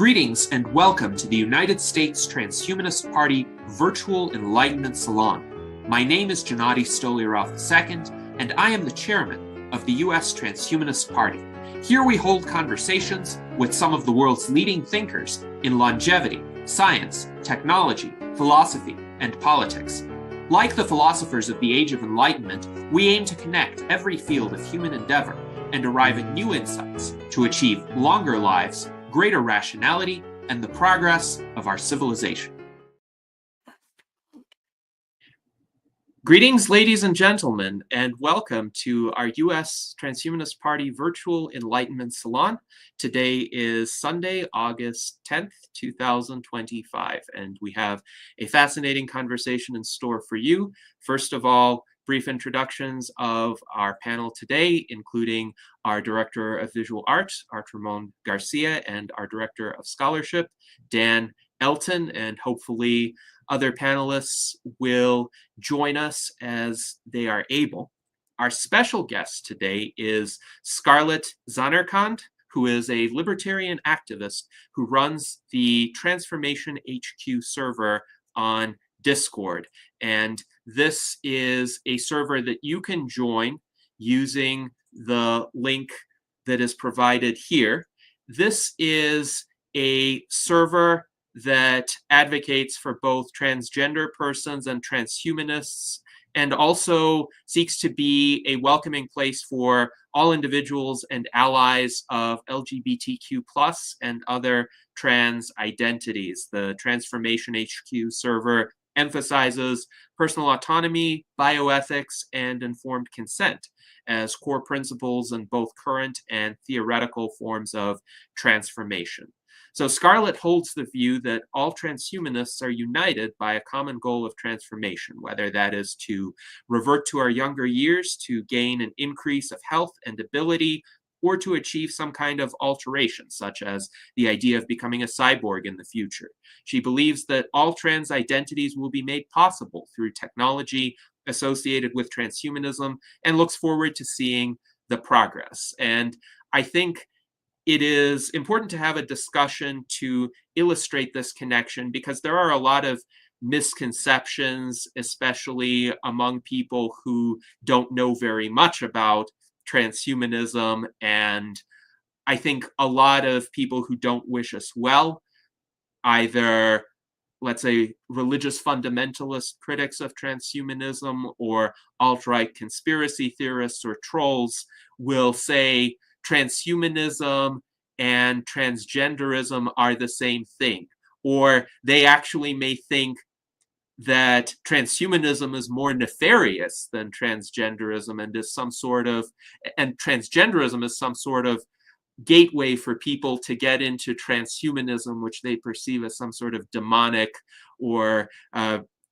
Greetings and welcome to the United States Transhumanist Party Virtual Enlightenment Salon. My name is Gennady Stolyarov II, and I am the chairman of the U.S. Transhumanist Party. Here we hold conversations with some of the world's leading thinkers in longevity, science, technology, philosophy, and politics. Like the philosophers of the Age of Enlightenment, we aim to connect every field of human endeavor and arrive at new insights to achieve longer lives, greater rationality, and the progress of our civilization. Greetings, ladies and gentlemen, and welcome to our U.S. Transhumanist Party Virtual Enlightenment Salon. Today is Sunday, August 10th, 2025, and we have a fascinating conversation in store for you. First of all, brief introductions of our panel today, including our Director of Visual Arts, Art Ramon Garcia, and our Director of Scholarship, Dan Elton, and hopefully other panelists will join us as they are able. Our special guest today is Scarlet Zanarkand, who is a libertarian activist who runs the Transformation HQ server on Discord. And this is a server that you can join using the link that is provided here. This is a server that advocates for both transgender persons and transhumanists, and also seeks to be a welcoming place for all individuals and allies of LGBTQ+ and other trans identities. The Transformation HQ server emphasizes personal autonomy, bioethics, and informed consent as core principles in both current and theoretical forms of transformation. So Scarlet holds the view that all transhumanists are united by a common goal of transformation, whether that is to revert to our younger years, to gain an increase of health and ability, or to achieve some kind of alteration, such as the idea of becoming a cyborg in the future. She believes that all trans identities will be made possible through technology associated with transhumanism, and looks forward to seeing the progress. And I think it is important to have a discussion to illustrate this connection, because there are a lot of misconceptions, especially among people who don't know very much about transhumanism. And I think a lot of people who don't wish us well, either, let's say, religious fundamentalist critics of transhumanism or alt-right conspiracy theorists or trolls, will say transhumanism and transgenderism are the same thing. Or they actually may think that transhumanism is more nefarious than transgenderism and transgenderism is some sort of gateway for people to get into transhumanism, which they perceive as some sort of demonic or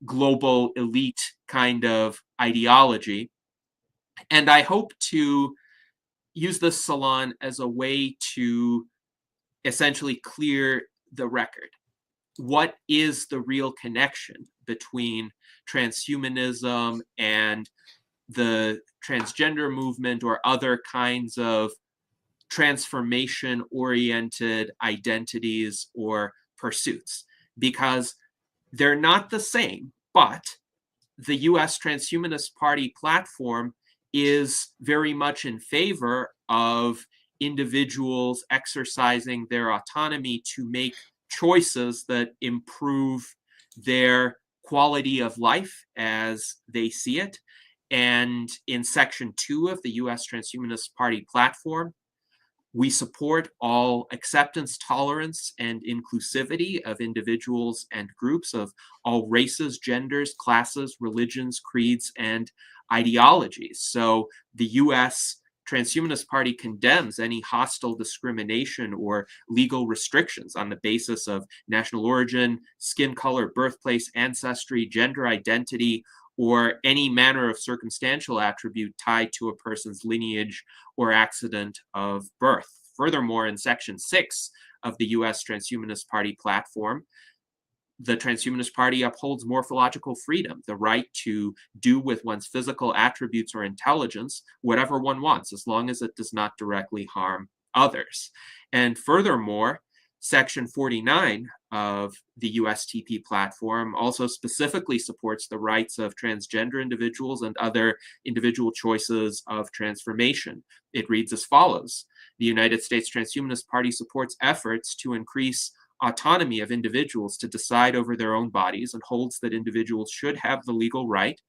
global elite kind of ideology. And I hope to use this salon as a way to essentially clear the record. What is the real connection between transhumanism and the transgender movement or other kinds of transformation-oriented identities or pursuits? Because they're not the same, but the U.S. Transhumanist Party platform is very much in favor of individuals exercising their autonomy to make choices that improve their quality of life as they see it. And in Section 2 of the U.S. Transhumanist Party platform, we support all acceptance, tolerance, and inclusivity of individuals and groups of all races, genders, classes, religions, creeds, and ideologies. So the U.S. Transhumanist Party condemns any hostile discrimination or legal restrictions on the basis of national origin, skin color, birthplace, ancestry, gender identity, or any manner of circumstantial attribute tied to a person's lineage or accident of birth. Furthermore, in Section 6 of the U.S. Transhumanist Party platform, the Transhumanist Party upholds morphological freedom, the right to do with one's physical attributes or intelligence whatever one wants, as long as it does not directly harm others. And furthermore, Section 49 of the USTP platform also specifically supports the rights of transgender individuals and other individual choices of transformation. It reads as follows: the United States Transhumanist Party supports efforts to increase autonomy of individuals to decide over their own bodies and holds that individuals should have the legal right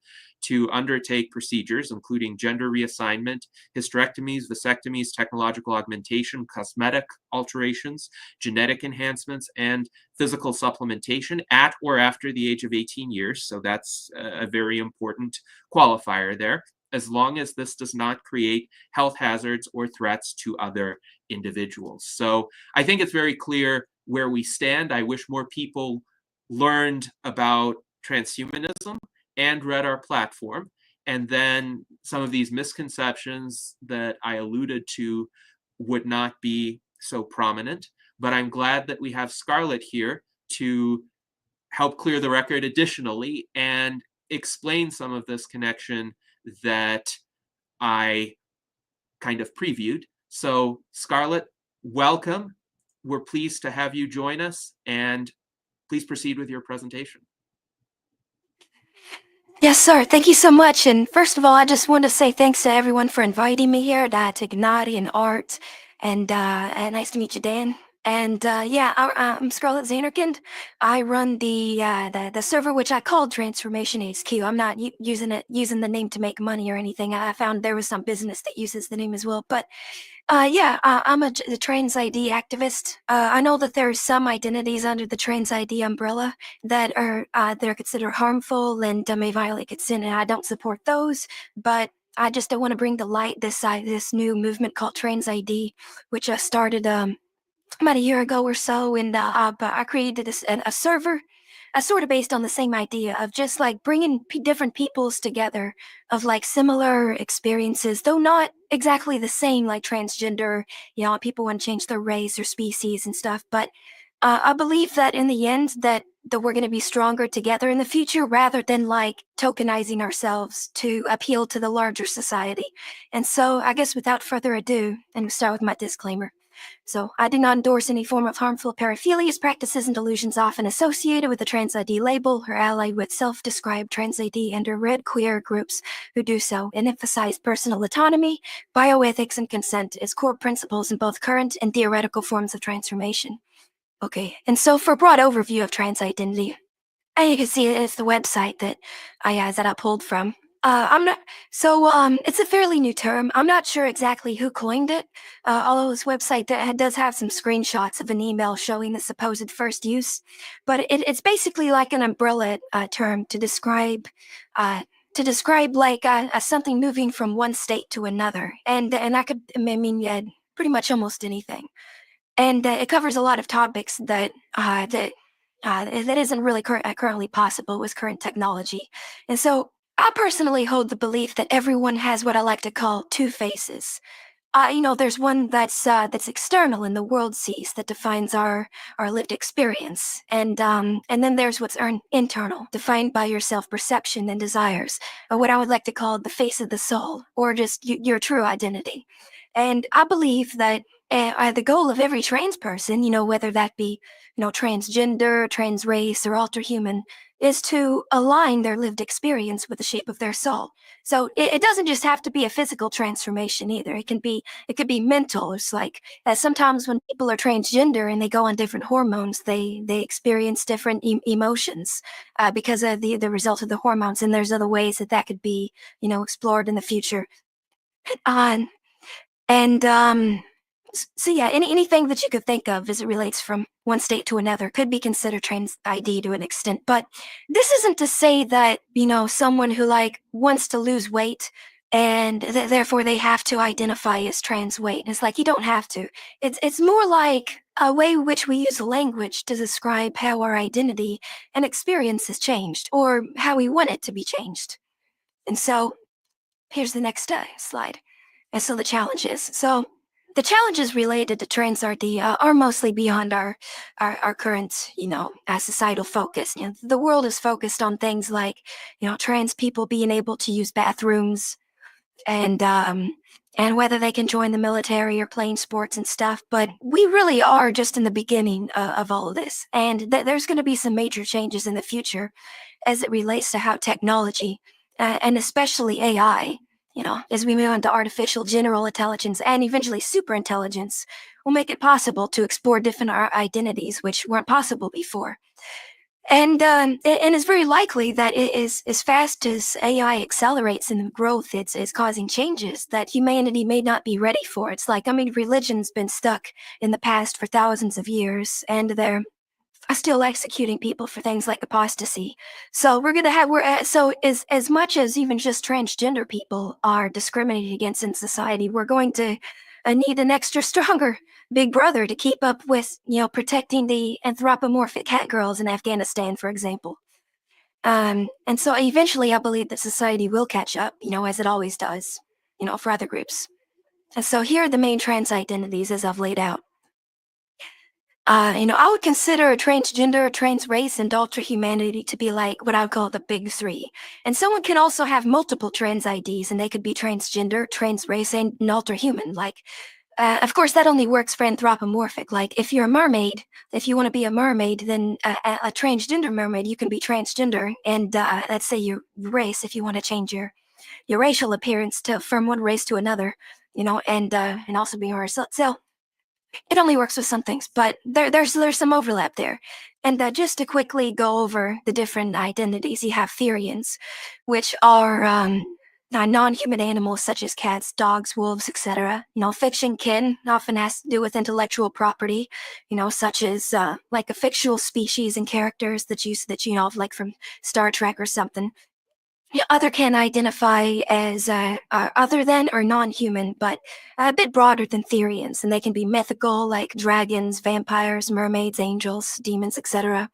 to undertake procedures, including gender reassignment, hysterectomies, vasectomies, technological augmentation, cosmetic alterations, genetic enhancements, and physical supplementation at or after the age of 18 years. So that's a very important qualifier there, as long as this does not create health hazards or threats to other individuals. So I think it's very clear where we stand. I wish more people learned about transhumanism and read our platform, and then some of these misconceptions that I alluded to would not be so prominent. But I'm glad that we have Scarlet here to help clear the record additionally and explain some of this connection that I kind of previewed. So Scarlet, welcome. We're pleased to have you join us, and please proceed with your presentation. Yes, sir. Thank you so much. And first of all, I just want to say thanks to everyone for inviting me here, to Ignati and Art. And nice to meet you, Dan. And yeah, I'm Scarlet Zanarkand. I run the server which I called Transformation HQ. I'm not using the name to make money or anything. I found there was some business that uses the name as well. But yeah, I'm the trans ID activist. I know that there are some identities under the trans ID umbrella that are they're considered harmful and may violate consent, and I don't support those. But I just don't want to bring to light this new movement called Trans ID, which started about a year ago or so, and but I created a server, sort of based on the same idea of just like bringing different peoples together of like similar experiences, though not exactly the same, like transgender, people want to change their race or species and stuff. But I believe that in the end that we're going to be stronger together in the future rather than like tokenizing ourselves to appeal to the larger society. And so I guess without further ado, and we'll start with my disclaimer. So, I do not endorse any form of harmful paraphilias, practices, and delusions often associated with the Trans ID label or allied with self-described Trans ID and or red queer groups who do so, and emphasize personal autonomy, bioethics, and consent as core principles in both current and theoretical forms of transformation. Okay, and so for a broad overview of trans identity, and you can see it's the website that I pulled from. I'm not so it's a fairly new term. I'm not sure exactly who coined it. Although this website does have some screenshots of an email showing the supposed first use, but it's basically like an umbrella term to describe like something moving from one state to another, and I could mean pretty much almost anything. And it covers a lot of topics that isn't really currently possible with current technology. And so I personally hold the belief that everyone has what I like to call two faces. There's one that's external and the world sees that defines our lived experience, and then there's what's internal, defined by your self-perception and desires, or what I would like to call the face of the soul, or just your true identity. And I believe that the goal of every trans person, whether that be transgender, trans race, or alterhuman, is to align their lived experience with the shape of their soul. So it doesn't just have to be a physical transformation either. It could be mental. It's like sometimes when people are transgender and they go on different hormones, they experience different emotions because of the result of the hormones. And there's other ways that could be explored in the future. And so yeah, anything that you could think of as it relates from one state to another could be considered trans ID to an extent. But this isn't to say that, someone who like wants to lose weight and therefore they have to identify as trans weight. It's like you don't have to. It's more like a way in which we use language to describe how our identity and experience has changed, or how we want it to be changed. And so here's the next slide. And so the challenges. So the challenges related to trans RD are mostly beyond our current, societal focus. The world is focused on things like, trans people being able to use bathrooms and and whether they can join the military or playing sports and stuff. But we really are just in the beginning of all of this. And there's going to be some major changes in the future as it relates to how technology, and especially AI, as we move into artificial general intelligence and eventually super intelligence, will make it possible to explore different identities which weren't possible before. And it's very likely that it is, as fast as AI accelerates in growth, it's causing changes that humanity may not be ready for. It's like, religion's been stuck in the past for thousands of years, and they're still executing people for things like apostasy. So so as much as even just transgender people are discriminated against in society, we're going to need an extra stronger big brother to keep up with, protecting the anthropomorphic cat girls in Afghanistan, for example. And so eventually I believe that society will catch up, as it always does, for other groups. And so here are the main trans identities as I've laid out. I would consider transgender, trans race, and ultra humanity to be like what I would call the big three. And someone can also have multiple trans IDs, and they could be transgender, trans race, and an ultra human. Of course, that only works for anthropomorphic. Like, if you're a mermaid, if you want to be a mermaid, then a transgender mermaid, you can be transgender. And let's say your race, if you want to change your racial appearance from one race to another, and also be yours. So it only works with some things, but there's some overlap there. And just to quickly go over the different identities, you have Therians, which are non-human animals such as cats, dogs, wolves, etc. Fiction kin often has to do with intellectual property, such as like a fictional species and characters that you know of, like from Star Trek or something. Other can identify as other than or non-human, but a bit broader than Therians, and they can be mythical, like dragons, vampires, mermaids, angels, demons, etc.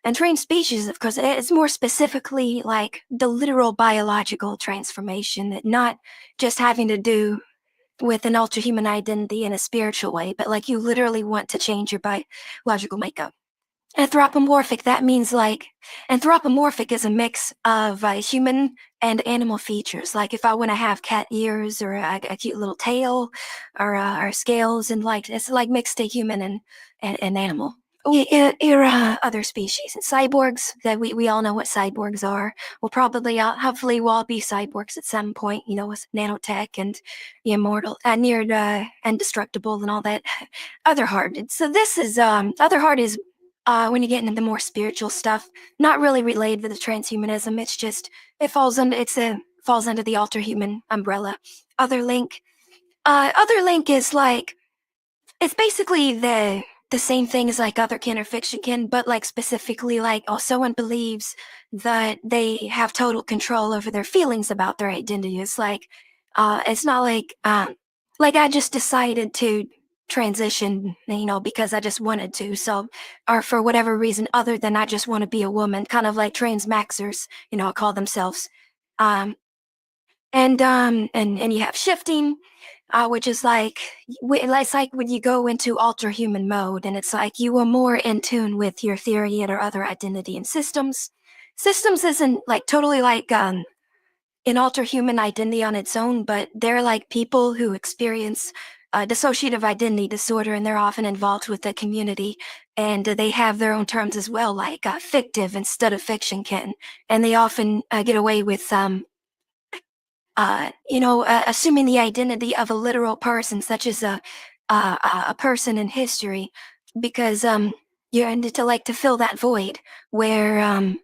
And trained species, of course, it's more specifically like the literal biological transformation, not just having to do with an ultra-human identity in a spiritual way, but like you literally want to change your biological makeup. Anthropomorphic, that means like, anthropomorphic is a mix of human and animal features. Like if I want to have cat ears or a cute little tail or scales, and like, it's like mixed a human and animal. Other species. And cyborgs, that we all know what cyborgs are. We'll probably, hopefully we'll all be cyborgs at some point, with nanotech and immortal, near indestructible and all that. Other heart. So this is, other heart is when you get into the more spiritual stuff, not really related to the transhumanism. It's just falls under the alter human umbrella. Other link is like, it's basically the same thing as like other kin or fiction kin, but like specifically like, someone believes that they have total control over their feelings about their identity. It's like, it's not like I just decided to transition, because I just wanted to. So, or for whatever reason other than I just want to be a woman, kind of like trans maxers, call themselves. And you have shifting, which is like, it's like when you go into ultra human mode, and it's like you are more in tune with your theory or other identity and systems. Systems isn't like totally like an alter human identity on its own, but they're like people who experience dissociative identity disorder, and they're often involved with the community, and they have their own terms as well, like fictive instead of fiction kin, and they often get away with assuming the identity of a literal person, such as a person in history, because you're into to fill that void where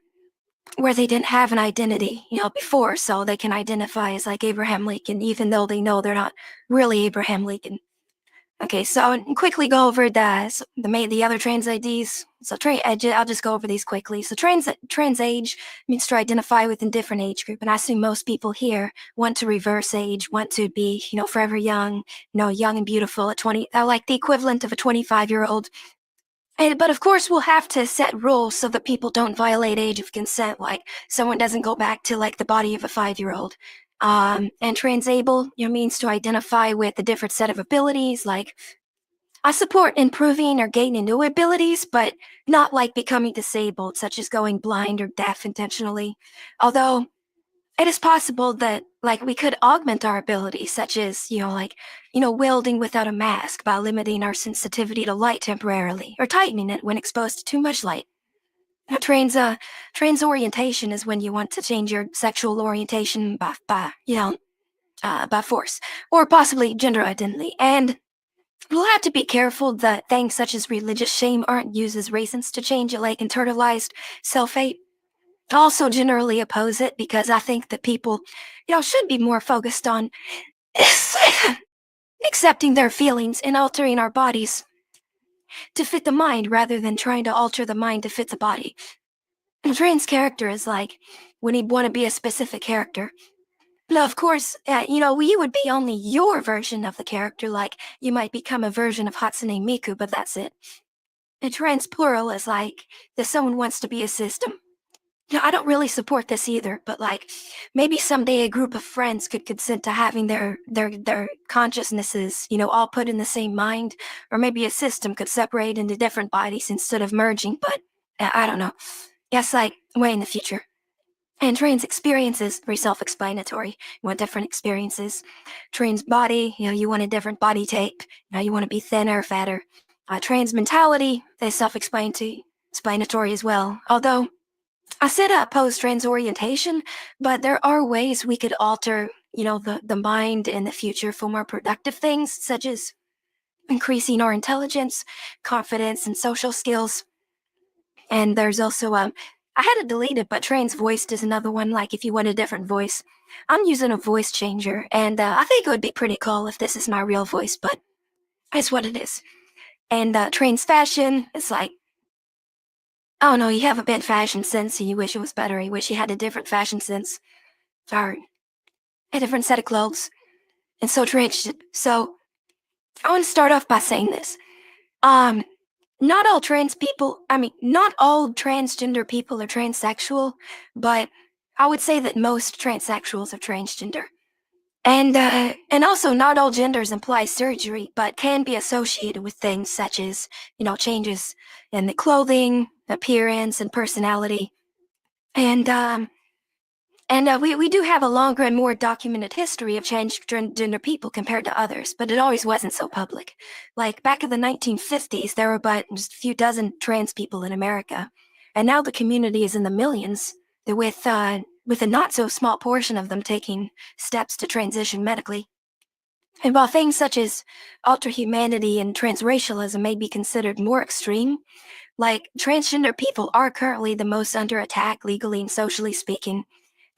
they didn't have an identity, before, so they can identify as like Abraham Lincoln, even though they know they're not really Abraham Lincoln. Okay, so I'll quickly go over the other trans IDs. So I'll just go over these quickly. So trans age means to identify with a different age group, and I assume most people here want to reverse age, want to be, forever young, young and beautiful at 20, like the equivalent of a 25-year-old. But of course, we'll have to set rules so that people don't violate age of consent, like someone doesn't go back to like the body of a 5-year-old. And transable, means to identify with a different set of abilities. Like, I support improving or gaining new abilities, but not like becoming disabled, such as going blind or deaf intentionally. Although it is possible that Like we could augment our abilities, such as, welding without a mask by limiting our sensitivity to light temporarily, or tightening it when exposed to too much light. Trans orientation is when you want to change your sexual orientation by force, or possibly gender identity. And we'll have to be careful that things such as religious shame aren't used as reasons to change it, like internalized self-hate. I also generally oppose it because I think that people, should be more focused on accepting their feelings and altering our bodies to fit the mind rather than trying to alter the mind to fit the body. A trans character is like when you want to be a specific character. Now, of course, you would be only your version of the character, like you might become a version of Hatsune Miku, but that's it. A trans plural is like that someone wants to be a system. I don't really support this either, but like maybe someday a group of friends could consent to having their consciousnesses, all put in the same mind, or maybe a system could separate into different bodies instead of merging, but I don't know. Yes, like way in the future. And trans experiences are self-explanatory. You want different experiences. Trans body, you want a different body type. You want to be thinner, fatter. Trans mentality is self-explanatory as well. Although I said oppose trans orientation, but there are ways we could alter, the mind in the future for more productive things, such as increasing our intelligence, confidence, and social skills. And there's also I had to delete it, but trans voiced is another one. Like if you want a different voice, I'm using a voice changer, and I think it would be pretty cool if this is my real voice, but it's what it is. And trans fashion, it's like, oh no, you have a bad fashion sense and you wish it was better. You wish you had a different fashion sense, or a different set of clothes. And so trans. So I want to start off by saying this. Not all not all transgender people are transsexual, but I would say that most transsexuals are transgender. And also not all genders imply surgery, but can be associated with things such as, changes in the clothing, appearance, and personality. And we do have a longer and more documented history of transgender people compared to others, but it always wasn't so public. Like back in the 1950s, there were but just a few dozen trans people in America, and now the community is in the millions, with a not so small portion of them taking steps to transition medically. And while things such as alterhumanity and transracialism may be considered more extreme, like transgender people are currently the most under attack legally and socially speaking.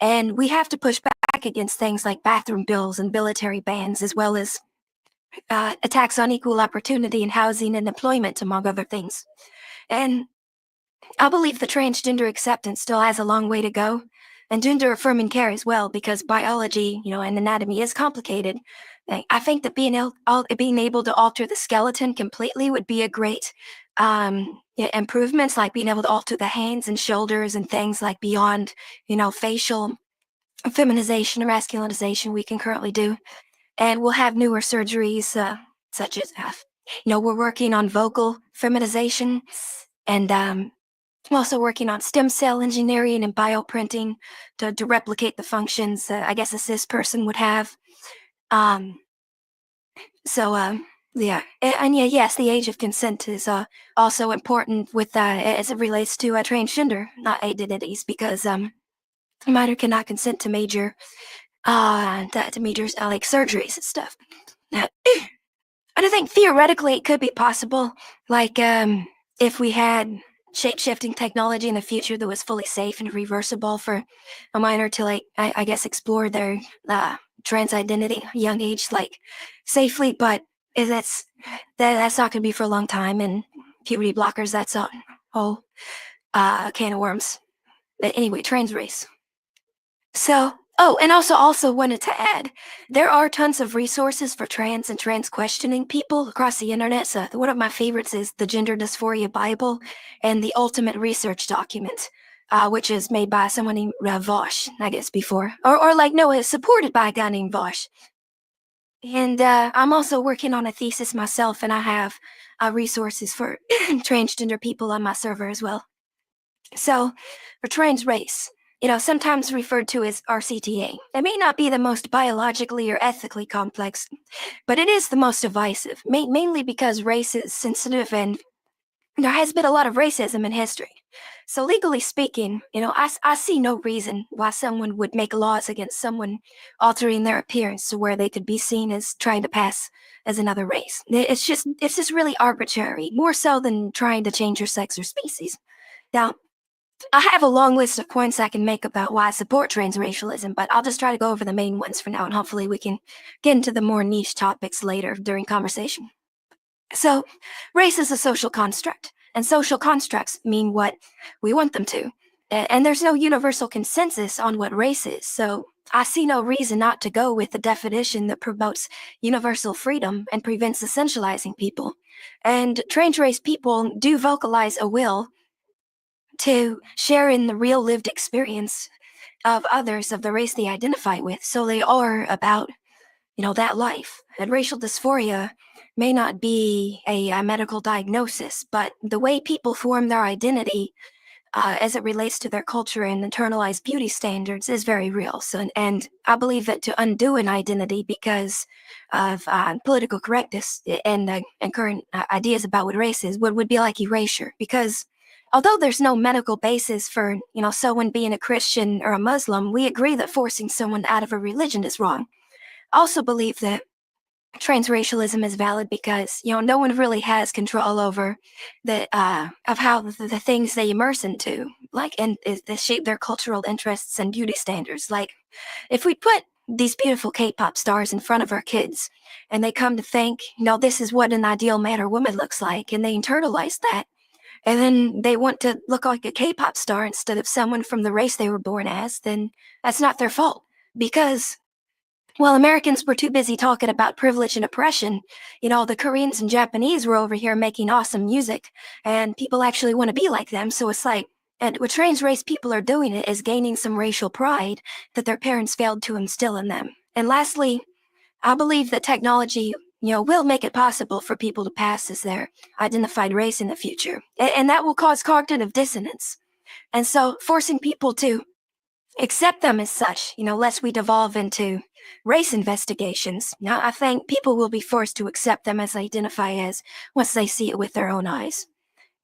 And we have to push back against things like bathroom bills and military bans, as well as attacks on equal opportunity in housing and employment, among other things. And I believe the transgender acceptance still has a long way to go, and gender-affirming care as well, because biology, and anatomy is complicated. I think that being able to alter the skeleton completely would be a great improvements, like being able to alter the hands and shoulders and things like beyond, facial feminization or masculinization we can currently do. And we'll have newer surgeries, such as, we're working on vocal feminization, and I'm also working on stem cell engineering and bioprinting to replicate the functions I guess a cis person would have. Yeah, yes, the age of consent is also important with as it relates to transgender identities, because a minor cannot consent to major like surgeries and stuff. And I think theoretically it could be possible, like if we had shape-shifting technology in the future that was fully safe and reversible for a minor to, like, I guess, explore their trans identity at a young age, like, safely. But that's not going to be for a long time, and puberty blockers, that's a whole can of worms. But anyway, trans race. So, and also wanted to add, there are tons of resources for trans and trans questioning people across the internet. So one of my favorites is the Gender Dysphoria Bible and the Ultimate Research Document, which is made by someone named Vosh, I guess before. It's supported by a guy named Vosh. And I'm also working on a thesis myself, and I have resources for transgender people on my server as well. So, for trans race, sometimes referred to as RCTA. It may not be the most biologically or ethically complex, but it is the most divisive, mainly because race is sensitive and there has been a lot of racism in history. So legally speaking, I see no reason why someone would make laws against someone altering their appearance to where they could be seen as trying to pass as another race. It's just really arbitrary, more so than trying to change your sex or species. Now, I have a long list of points I can make about why I support transracialism, but I'll just try to go over the main ones for now, and hopefully we can get into the more niche topics later during conversation. So, race is a social construct, and social constructs mean what we want them to. And there's no universal consensus on what race is, so I see no reason not to go with the definition that promotes universal freedom and prevents essentializing people. And transrace people do vocalize a will to share in the real lived experience of others of the race they identify with, so they are about that life. And racial dysphoria may not be a medical diagnosis, but the way people form their identity as it relates to their culture and internalized beauty standards is very real. So, and I believe that to undo an identity because of political correctness and current ideas about what race is would be like erasure. Because although there's no medical basis for someone being a Christian or a Muslim, we agree that forcing someone out of a religion is wrong. I also believe that transracialism is valid because no one really has control over the of how the things they immerse into, like, and they shape their cultural interests and beauty standards. Like, if we put these beautiful K-pop stars in front of our kids and they come to think this is what an ideal man or woman looks like, and they internalize that, and then they want to look like a K-pop star instead of someone from the race they were born as, then that's not their fault. Because Americans were too busy talking about privilege and oppression. The Koreans and Japanese were over here making awesome music, and people actually want to be like them. So it's like, and what trans race people are doing it is gaining some racial pride that their parents failed to instill in them. And lastly, I believe that technology, will make it possible for people to pass as their identified race in the future, and that will cause cognitive dissonance. And so, forcing people to accept them as such, lest we devolve into race investigations. Now, I think people will be forced to accept them as they identify as once they see it with their own eyes.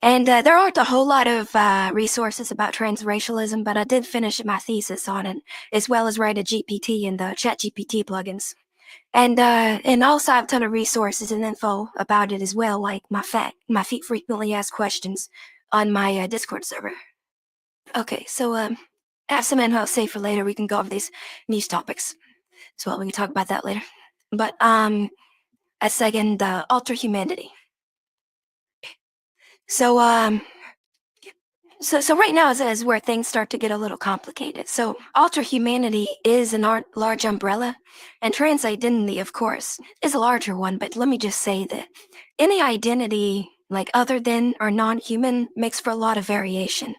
And there aren't a whole lot of resources about transracialism, but I did finish my thesis on it, as well as write a GPT and the ChatGPT plugins. And also I have a ton of resources and info about it as well, like my feet frequently asked questions on my Discord server. Okay, so I have some info saved for later. We can go over these niche topics as well. We can talk about that later. But a second, alter humanity. So so right now is where things start to get a little complicated. So alter humanity is a large umbrella, and trans identity, of course, is a larger one. But let me just say that any identity like other than or non-human makes for a lot of variation,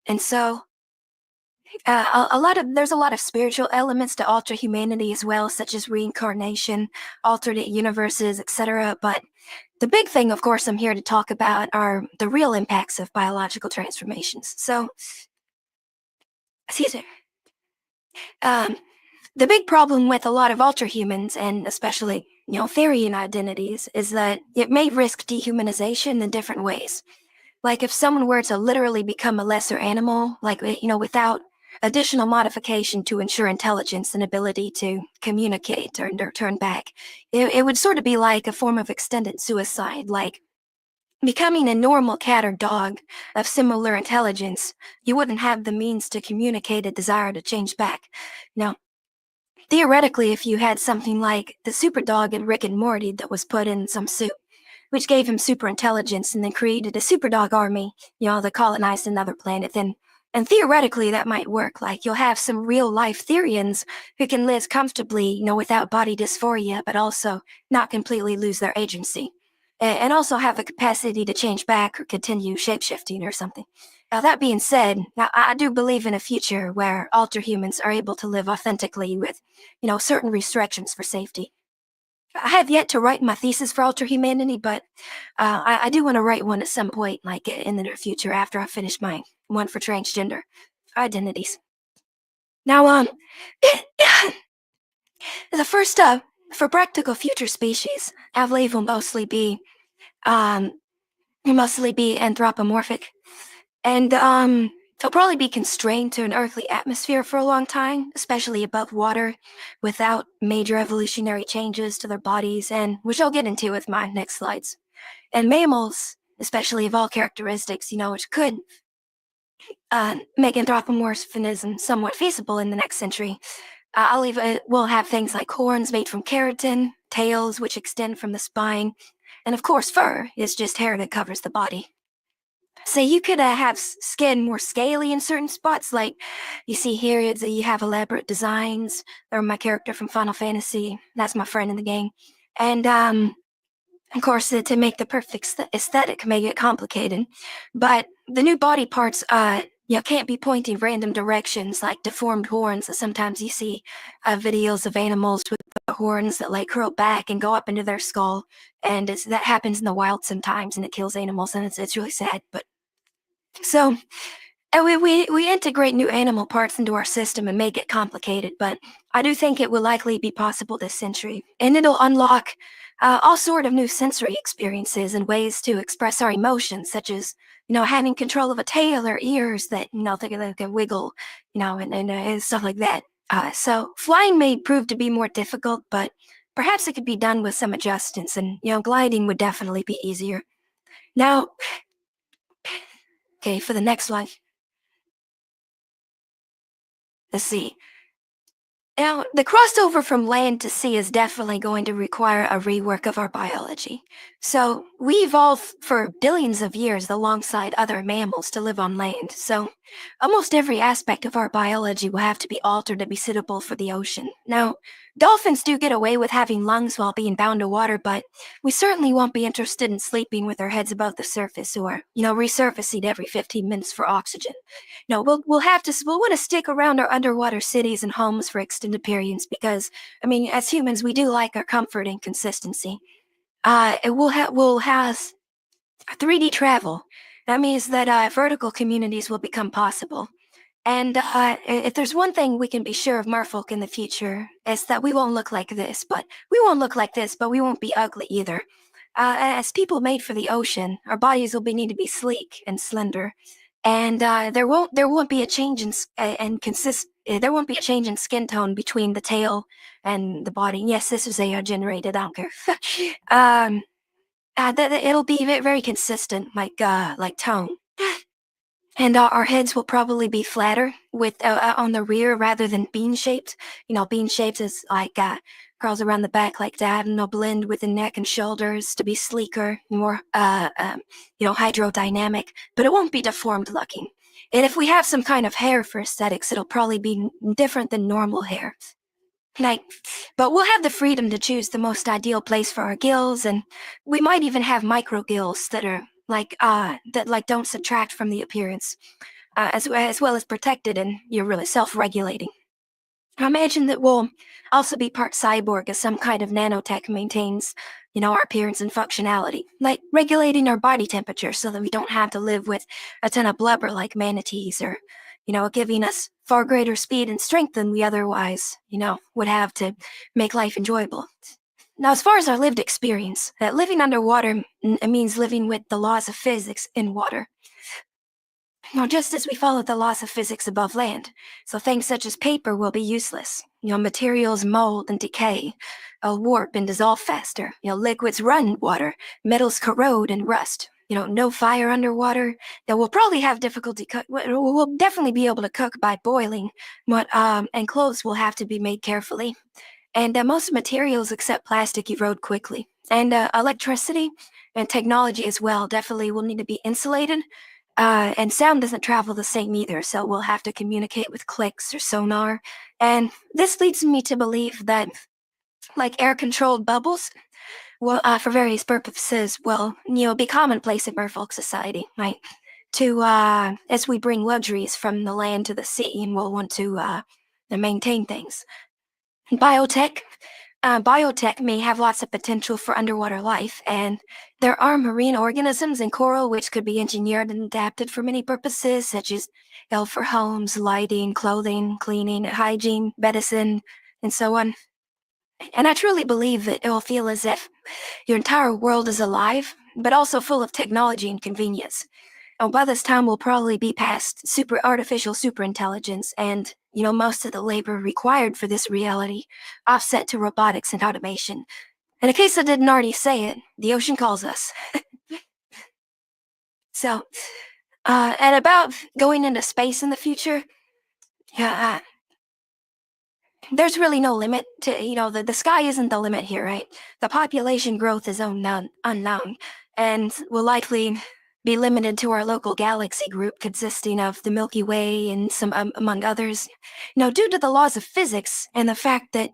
and so there's a lot of spiritual elements to alter humanity as well, such as reincarnation, alternate universes, etc. But the big thing, of course, I'm here to talk about are the real impacts of biological transformations. So, excuse me. The big problem with a lot of ultra-humans, and especially, Therian identities, is that it may risk dehumanization in different ways. Like if someone were to literally become a lesser animal, like, without additional modification to ensure intelligence and ability to communicate or turn back, it would sort of be like a form of extended suicide, like becoming a normal cat or dog of similar intelligence. You wouldn't have the means to communicate a desire to change back. Now, theoretically, if you had something like the super dog in Rick and Morty that was put in some soup, which gave him super intelligence and then created a super dog army, that colonized another planet, then, and theoretically that might work. Like you'll have some real life Therians who can live comfortably, without body dysphoria, but also not completely lose their agency. And also have the capacity to change back or continue shapeshifting or something. Now, that being said, I do believe in a future where alter humans are able to live authentically with, certain restrictions for safety. I have yet to write my thesis for alter humanity, but I do want to write one at some point, like in the near future, after I finish my one for transgender identities. Now, the first for practical future species, I believe um, will mostly be anthropomorphic, and they'll probably be constrained to an earthly atmosphere for a long time, especially above water, without major evolutionary changes to their bodies, and which I'll get into with my next slides. And mammals, especially of all characteristics, which could make anthropomorphism somewhat feasible in the next century. We'll have things like horns made from keratin, tails which extend from the spine, and of course fur is just hair that covers the body. So you could have skin more scaly in certain spots, like you see here, you have elaborate designs. They're my character from Final Fantasy. That's my friend in the gang. And of course, to make the perfect aesthetic may get complicated, but the new body parts, can't be pointing random directions like deformed horns that sometimes you see videos of animals with the horns that like curl back and go up into their skull, and that happens in the wild sometimes, and it kills animals, and it's really sad. But so and we integrate new animal parts into our system and make it complicated, but I do think it will likely be possible this century, and it'll unlock all sort of new sensory experiences and ways to express our emotions, such as having control of a tail or ears that they can wiggle, and stuff like that. So flying may prove to be more difficult, but perhaps it could be done with some adjustments, and gliding would definitely be easier. Now, okay, for the next slide. Let's see. Now, the crossover from land to sea is definitely going to require a rework of our biology. So, we evolved for billions of years alongside other mammals to live on land. So, almost every aspect of our biology will have to be altered to be suitable for the ocean. Now, dolphins do get away with having lungs while being bound to water, but we certainly won't be interested in sleeping with our heads above the surface or, resurfacing every 15 minutes for oxygen. No, we'll want to stick around our underwater cities and homes for extended periods because, as humans, we do like our comfort and consistency. We'll have 3D travel. That means that vertical communities will become possible. And if there's one thing we can be sure of merfolk in the future, it's that we won't look like this, but we won't be ugly either. As people made for the ocean, our bodies will need to be sleek and slender, and there won't be a change in there won't be a change in skin tone between the tail and the body. Yes, this is AI generated. I don't care. It'll be very consistent, like tone. And our heads will probably be flatter with on the rear rather than bean shaped. Bean shaped is like curls around the back like that, and they'll blend with the neck and shoulders to be sleeker, more hydrodynamic. But it won't be deformed looking. And if we have some kind of hair for aesthetics, it'll probably be different than normal hair. But we'll have the freedom to choose the most ideal place for our gills, and we might even have micro gills that are don't subtract from the appearance, as well as protected and you're really self-regulating. I imagine that we'll also be part cyborg, as some kind of nanotech maintains, our appearance and functionality, like regulating our body temperature so that we don't have to live with a ton of blubber like manatees, or giving us far greater speed and strength than we otherwise, would have to make life enjoyable. Now, as far as our lived experience, that living underwater means living with the laws of physics in water. Now, just as we follow the laws of physics above land, so things such as paper will be useless. Materials mold and decay, warp and dissolve faster. Liquids run in water, metals corrode and rust. No fire underwater. That we'll probably have difficulty we'll definitely be able to cook by boiling, but and clothes will have to be made carefully. And most materials except plastic erode quickly. And electricity and technology as well definitely will need to be insulated. And sound doesn't travel the same either, so we'll have to communicate with clicks or sonar. And this leads me to believe that, like air-controlled bubbles, will, for various purposes, will be commonplace in merfolk society, right? As we bring luxuries from the land to the sea, and we'll want to maintain things. Biotech biotech may have lots of potential for underwater life, and there are marine organisms and coral which could be engineered and adapted for many purposes, such as for homes, lighting, clothing, cleaning, hygiene, medicine, and so on. And I truly believe that it will feel as if your entire world is alive, but also full of technology and convenience. By this time, we'll probably be past artificial superintelligence and, most of the labor required for this reality offset to robotics and automation. And in case I didn't already say it, the ocean calls us. So, and about going into space in the future, yeah, there's really no limit to, the sky isn't the limit here, right? The population growth is unknown and will likely be limited to our local galaxy group consisting of the Milky Way and some among others. Due to the laws of physics and the fact that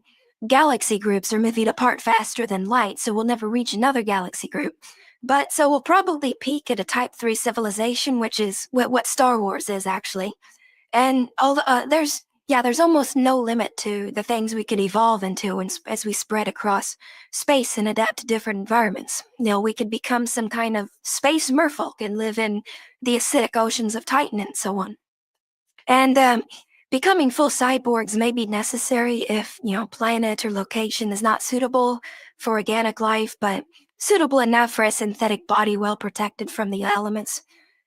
galaxy groups are moving apart faster than light, so we'll never reach another galaxy group. But so we'll probably peak at a Type 3 civilization, which is what Star Wars is actually. And there's almost no limit to the things we could evolve into as we spread across space and adapt to different environments. We could become some kind of space merfolk and live in the acidic oceans of Titan and so on. And becoming full cyborgs may be necessary if, planet or location is not suitable for organic life, but suitable enough for a synthetic body well protected from the elements.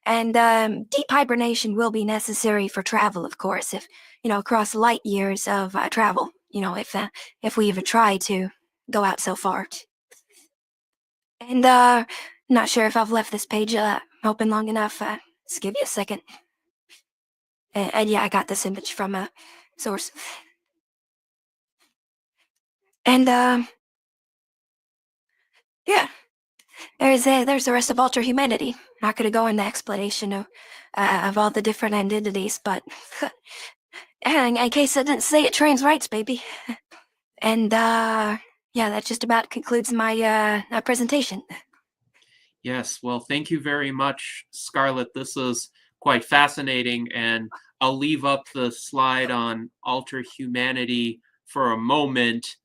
And deep hibernation will be necessary for travel, of course, if, across light years of travel, if we even try to go out so far. And not sure if I've left this page open long enough. Just give you a second. And yeah, I got this image from a source. And yeah, there's the rest of Alterhumanity. Not going to go into explanation of all the different identities, but in case I didn't say it, trans rights, baby. And yeah, that just about concludes my presentation. Yes, well, thank you very much, Scarlet. This is quite fascinating, and I'll leave up the slide on Alterhumanity for a moment.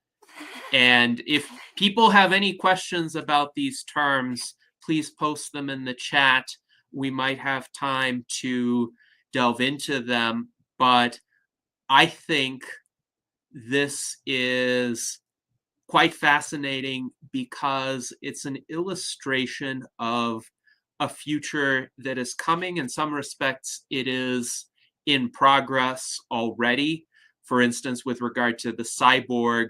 And if people have any questions about these terms, please post them in the chat. We might have time to delve into them, but I think this is quite fascinating because it's an illustration of a future that is coming. In some respects, it is in progress already. For instance, with regard to the cyborg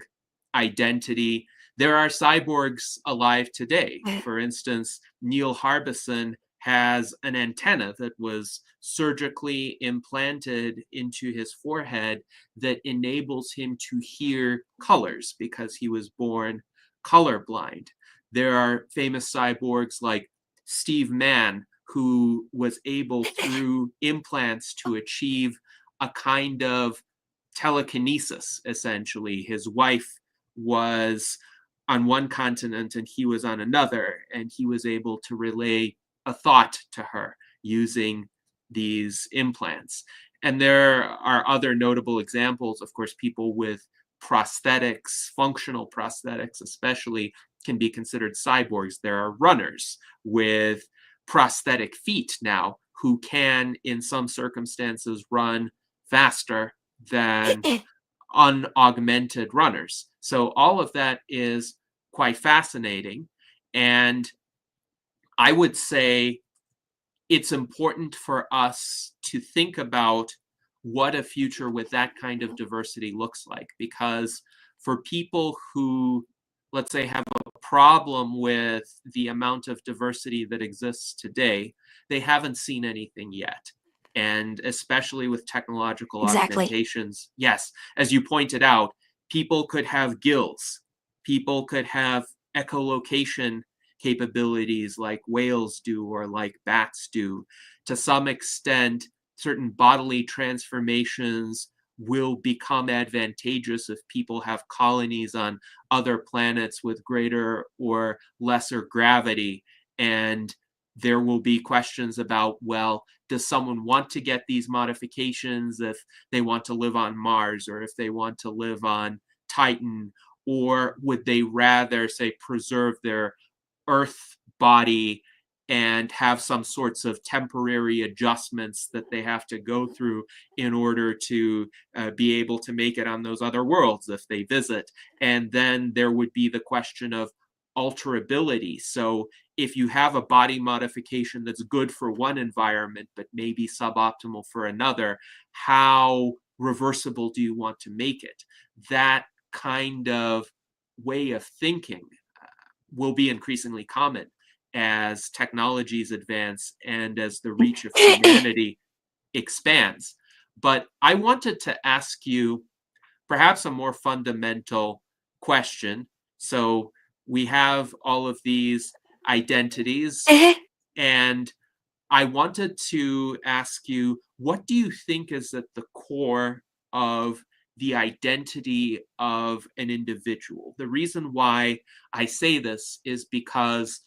identity, there are cyborgs alive today. For instance, Neil Harbison has an antenna that was surgically implanted into his forehead that enables him to hear colors because he was born colorblind. There are famous cyborgs like Steve Mann, who was able through implants to achieve a kind of telekinesis, essentially. His wife was on one continent and he was on another, and he was able to relay a thought to her using these implants. And there are other notable examples. Of course, people with prosthetics, functional prosthetics especially, can be considered cyborgs. There are runners with prosthetic feet now who can, in some circumstances, run faster than unaugmented runners. So all of that is quite fascinating. And I would say it's important for us to think about what a future with that kind of diversity looks like. Because for people who, let's say, have a problem with the amount of diversity that exists today, they haven't seen anything yet. And especially with technological augmentations, yes, as you pointed out, people could have gills, people could have echolocation capabilities like whales do or like bats do. To some extent, certain bodily transformations will become advantageous if people have colonies on other planets with greater or lesser gravity. And there will be questions about, well, does someone want to get these modifications if they want to live on Mars or if they want to live on Titan? or would they rather, say, preserve their Earth body and have some sorts of temporary adjustments that they have to go through in order to be able to make it on those other worlds if they visit? And then there would be the question of alterability. So if you have a body modification that's good for one environment but maybe suboptimal for another, how reversible do you want to make it? That kind of way of thinking will be increasingly common as technologies advance and as the reach of humanity expands. But I wanted to ask you perhaps a more fundamental question. So we have all of these identities, and I wanted to ask you, what do you think is at the core of the identity of an individual? The reason why I say this is because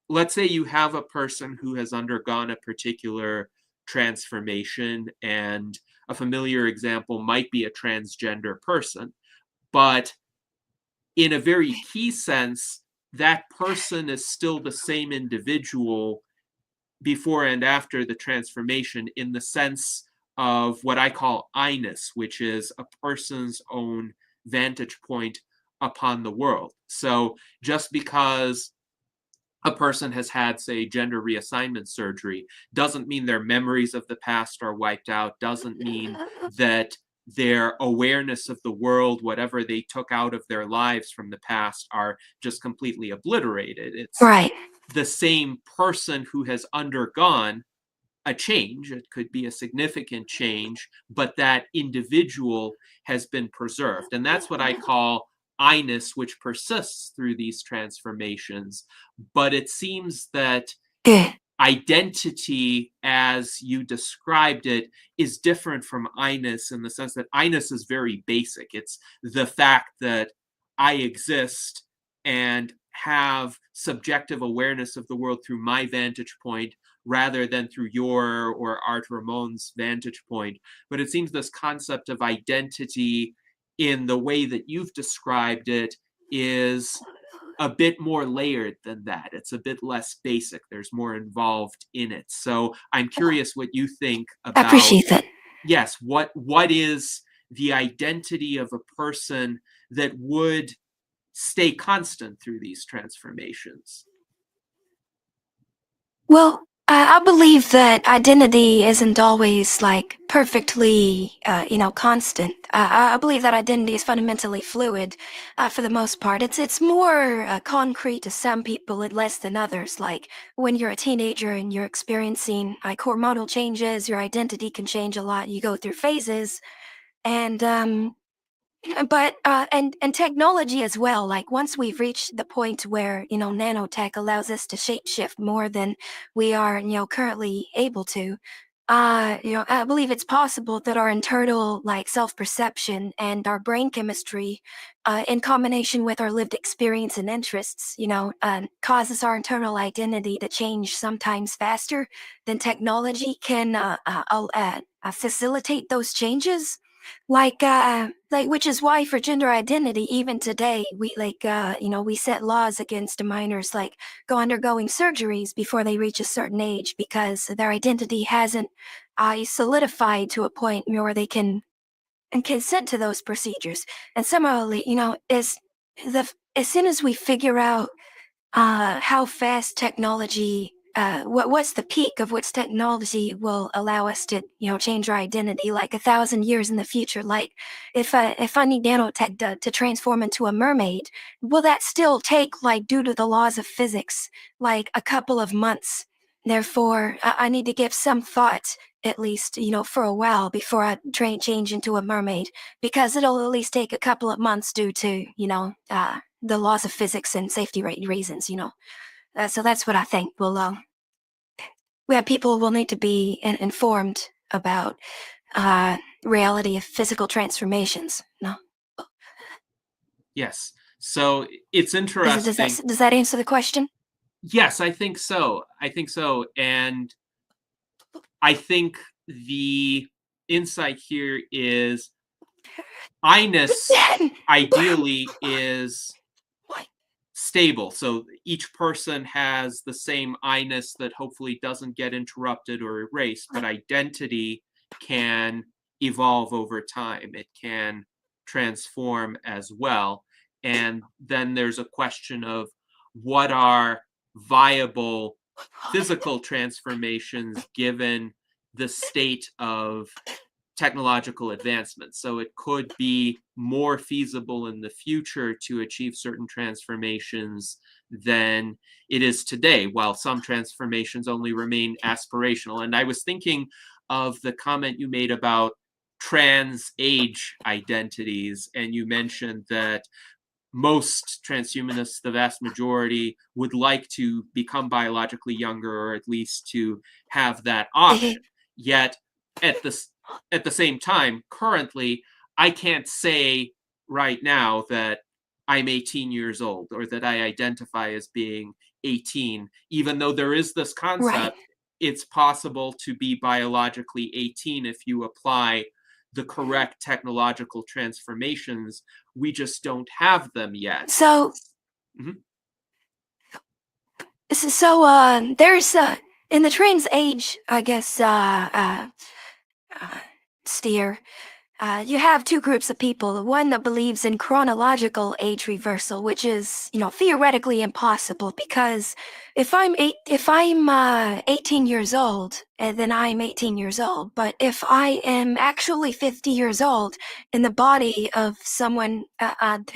let's say you have a person who has undergone a particular transformation, and a familiar example might be a transgender person, but in a very key sense, that person is still the same individual before and after the transformation, in the sense of what I call I-ness, which is a person's own vantage point upon the world. So just because a person has had, say, gender reassignment surgery doesn't mean their memories of the past are wiped out, doesn't mean that their awareness of the world, whatever they took out of their lives from the past, are just completely obliterated. It's Right. the same person who has undergone a change. It could be a significant change, but that individual has been preserved. And that's what I call I-ness, which persists through these transformations. But it seems that identity, as you described it, is different from I-ness in the sense that I-ness is very basic. It's the fact that I exist and have subjective awareness of the world through my vantage point rather than through your or Art Ramon's vantage point. But it seems this concept of identity, in the way that you've described it, is a bit more layered than that. It's a bit less basic. There's more involved in it. So I'm curious what you think I about, appreciate that. yes, what is the identity of a person that would stay constant through these transformations? Well, I believe that identity isn't always like perfectly, constant. I believe that identity is fundamentally fluid, for the most part. It's more concrete to some people and less than others. Like when you're a teenager and you're experiencing like hormonal changes, your identity can change a lot. You go through phases, and but and technology as well. Like once we've reached the point where nanotech allows us to shapeshift more than we are currently able to. I believe it's possible that our internal like self-perception and our brain chemistry, in combination with our lived experience and interests, causes our internal identity to change sometimes faster than technology can facilitate those changes. Like which is why for gender identity, even today, we set laws against minors like undergoing surgeries before they reach a certain age because their identity hasn't solidified to a point where they can and consent to those procedures. And similarly, as soon as we figure out how fast technology, what's the peak of which technology will allow us to change our identity, like 1,000 years in the future. Like if I need nanotech to transform into a mermaid, will that still take, like, due to the laws of physics, like a couple of months? Therefore I need to give some thought, at least for a while, before I change into a mermaid, because it'll at least take a couple of months due to the laws of physics and safety reasons. So that's what I think. People will need to be informed about reality of physical transformations. No, Yes. So it's interesting. does that answer the question? Yes, I think so. I think so. And I think the insight here is I-ness Then, ideally is what? stable. So each person has the same I-ness that hopefully doesn't get interrupted or erased, but identity can evolve over time. It can transform as well. And then there's a question of what are viable physical transformations given the state of technological advancements. So it could be more feasible in the future to achieve certain transformations than it is today, while some transformations only remain aspirational. And I was thinking of the comment you made about trans age identities, and you mentioned that most transhumanists, the vast majority, would like to become biologically younger, or at least to have that option. Yet at the at the same time, currently, I can't say right now that I'm 18 years old or that I identify as being 18, even though there is this Right. concept. It's possible to be biologically 18 if you apply the correct technological transformations. We just don't have them yet. So, Mhm. there's in the trans age, I guess, uh, steer. You have two groups of people. The one that believes in chronological age reversal, which is, theoretically impossible because if I'm 18 years old, then I'm 18 years old. But if I am actually 50 years old in the body of someone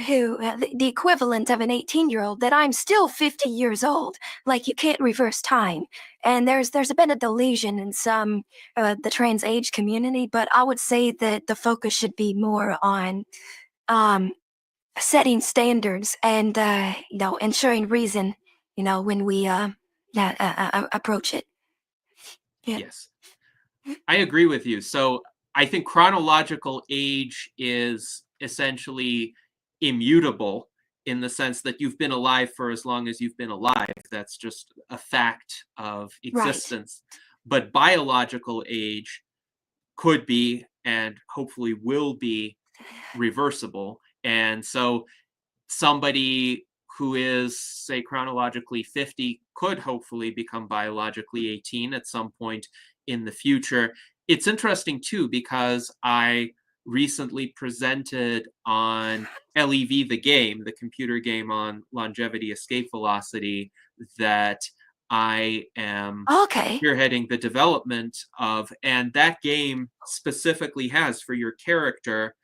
who the equivalent of an 18-year-old, then I'm still 50 years old. Like you can't reverse time. And there's been a delusion in some the trans age community, but I would say that the focus should be more on um, setting standards and ensuring reason. When we approach it. Yeah. Yes, I agree with you. So I think chronological age is essentially immutable in the sense that you've been alive for as long as you've been alive. That's just a fact of Right. existence. But biological age could be, and hopefully will be, reversible. And so somebody who is, say, chronologically 50 could hopefully become biologically 18 at some point in the future. It's interesting, too, because I recently presented on LEV, the game, the computer game on longevity escape velocity, that I am Okay. spearheading the development of. And that game specifically has for your character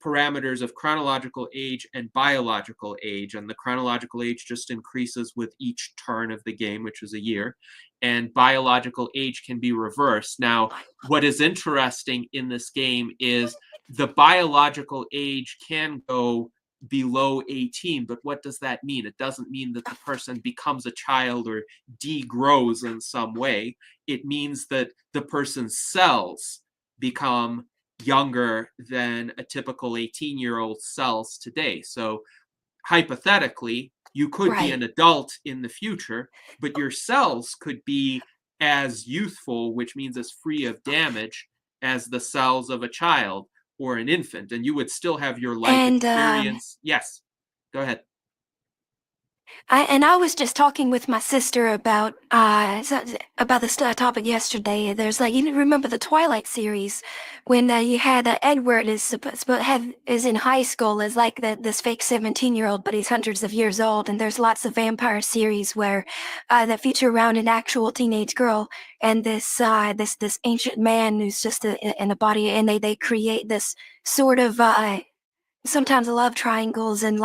parameters of chronological age and biological age, and the chronological age just increases with each turn of the game, which is a year, and biological age can be reversed. Now, what is interesting in this game is the biological age can go below 18, but what does that mean? It doesn't mean that the person becomes a child or degrows in some way. It means that the person's cells become younger than a typical 18-year-old cells today. So hypothetically, you could be Right. an adult in the future, but your cells could be as youthful, which means as free of damage, as the cells of a child or an infant, and you would still have your life And experience. Yes, go ahead. I was just talking with my sister about this topic yesterday. There's you remember the Twilight series when you had Edward is in high school as this fake 17-year-old, but he's hundreds of years old. And there's lots of vampire series where that feature around an actual teenage girl and this ancient man who's just in a body, and they create this sort of sometimes love triangles and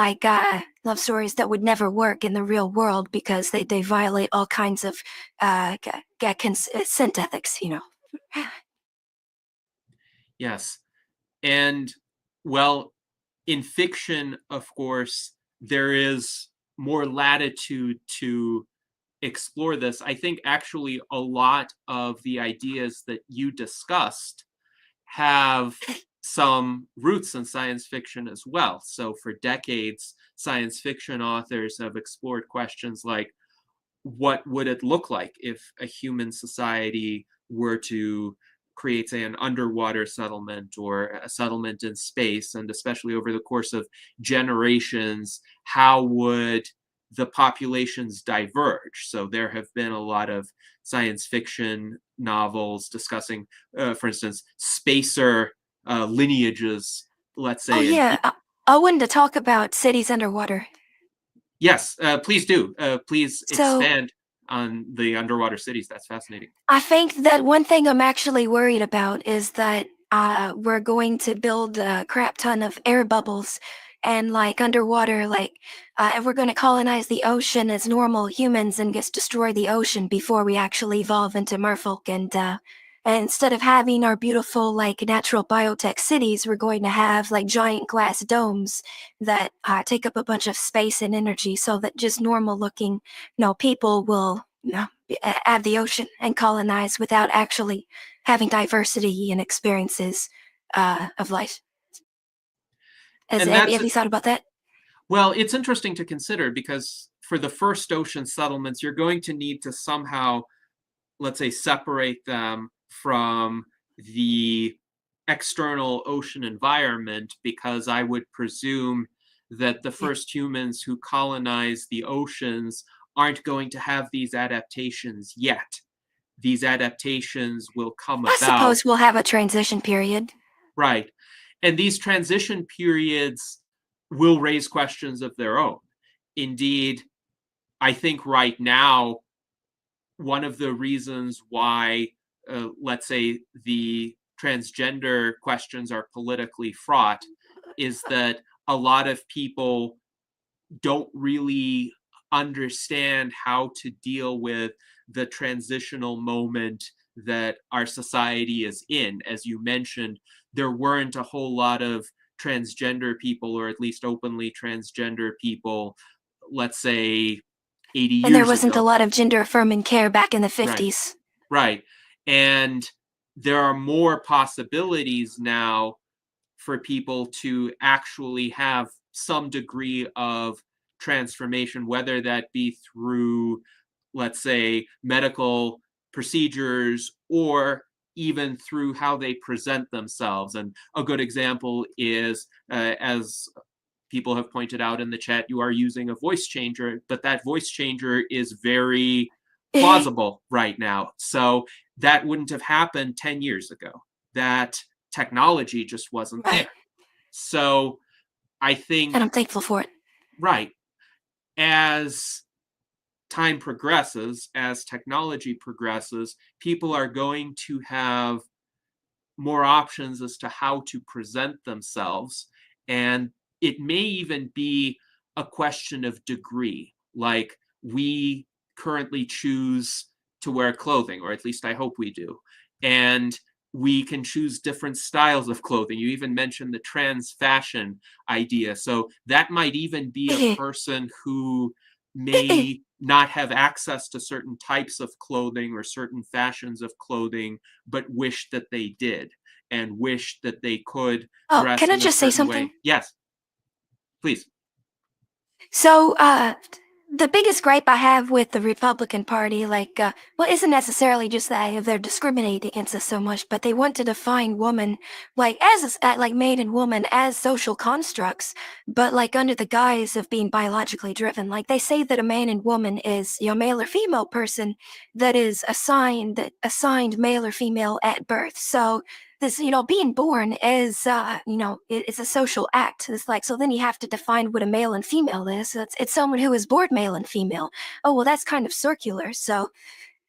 love stories that would never work in the real world because they violate all kinds of consent ethics. Yes. And, well, in fiction, of course, there is more latitude to explore this. I think actually a lot of the ideas that you discussed have some roots in science fiction as well. So for decades, science fiction authors have explored questions like, what would it look like if a human society were to create, say, an underwater settlement or a settlement in space, and especially over the course of generations, how would the populations diverge? So there have been a lot of science fiction novels discussing, for instance, spacer lineages, let's Oh say, and yeah, I wanted to talk about cities underwater. yes, please do. Please So expand on the underwater cities. That's fascinating. I think that one thing I'm actually worried about is that we're going to build a crap ton of air bubbles and like underwater, like and we're going to colonize the ocean as normal humans and just destroy the ocean before we actually evolve into merfolk. And instead of having our beautiful like natural biotech cities, we're going to have like giant glass domes that take up a bunch of space and energy, so that just normal looking, people will at the ocean and colonize without actually having diversity and experiences of life. And Have that's, you thought about that? well, it's interesting to consider because for the first ocean settlements, you're going to need to somehow, let's say, separate them from the external ocean environment, because I would presume that the Yeah. first humans who colonize the oceans aren't going to have these adaptations yet. These adaptations will come I about, suppose we'll have a transition period. right? And these transition periods will raise questions of their own. Indeed, I think right now, one of the reasons why, let's say, the transgender questions are politically fraught is that a lot of people don't really understand how to deal with the transitional moment that our society is in. As you mentioned, there weren't a whole lot of transgender people, or at least openly transgender people, let's say 80 And there years wasn't a ago. lot of gender affirming care back in the Right, 50s. right. And there are more possibilities now for people to actually have some degree of transformation, whether that be through, let's say, medical procedures or even through how they present themselves. And a good example is, as people have pointed out in the chat, you are using a voice changer, but that voice changer is very plausible right now. So that wouldn't have happened 10 years ago. That technology just wasn't Right. there. So I think, And I'm thankful for it. right, as time progresses, as technology progresses, people are going to have more options as to how to present themselves. And it may even be a question of degree. Like, we currently choose to wear clothing, or at least I hope we do. And we can choose different styles of clothing. You even mentioned the trans fashion idea. So that might even be a person who may not have access to certain types of clothing or certain fashions of clothing, but wish that they did, and wish that they could Oh, dress can I in a just say certain something? way. Yes, please. So, the biggest gripe I have with the Republican Party, like, well, isn't necessarily just that they're discriminating against us so much, but they want to define woman, like, like, man and woman as social constructs, but, like, under the guise of being biologically driven. Like, they say that a man and woman is, male or female person that is assigned male or female at birth. So, this, being born is, it's a social act. It's like, so then you have to define what a male and female is. So it's someone who is born male and female. Oh, well, that's kind of circular. So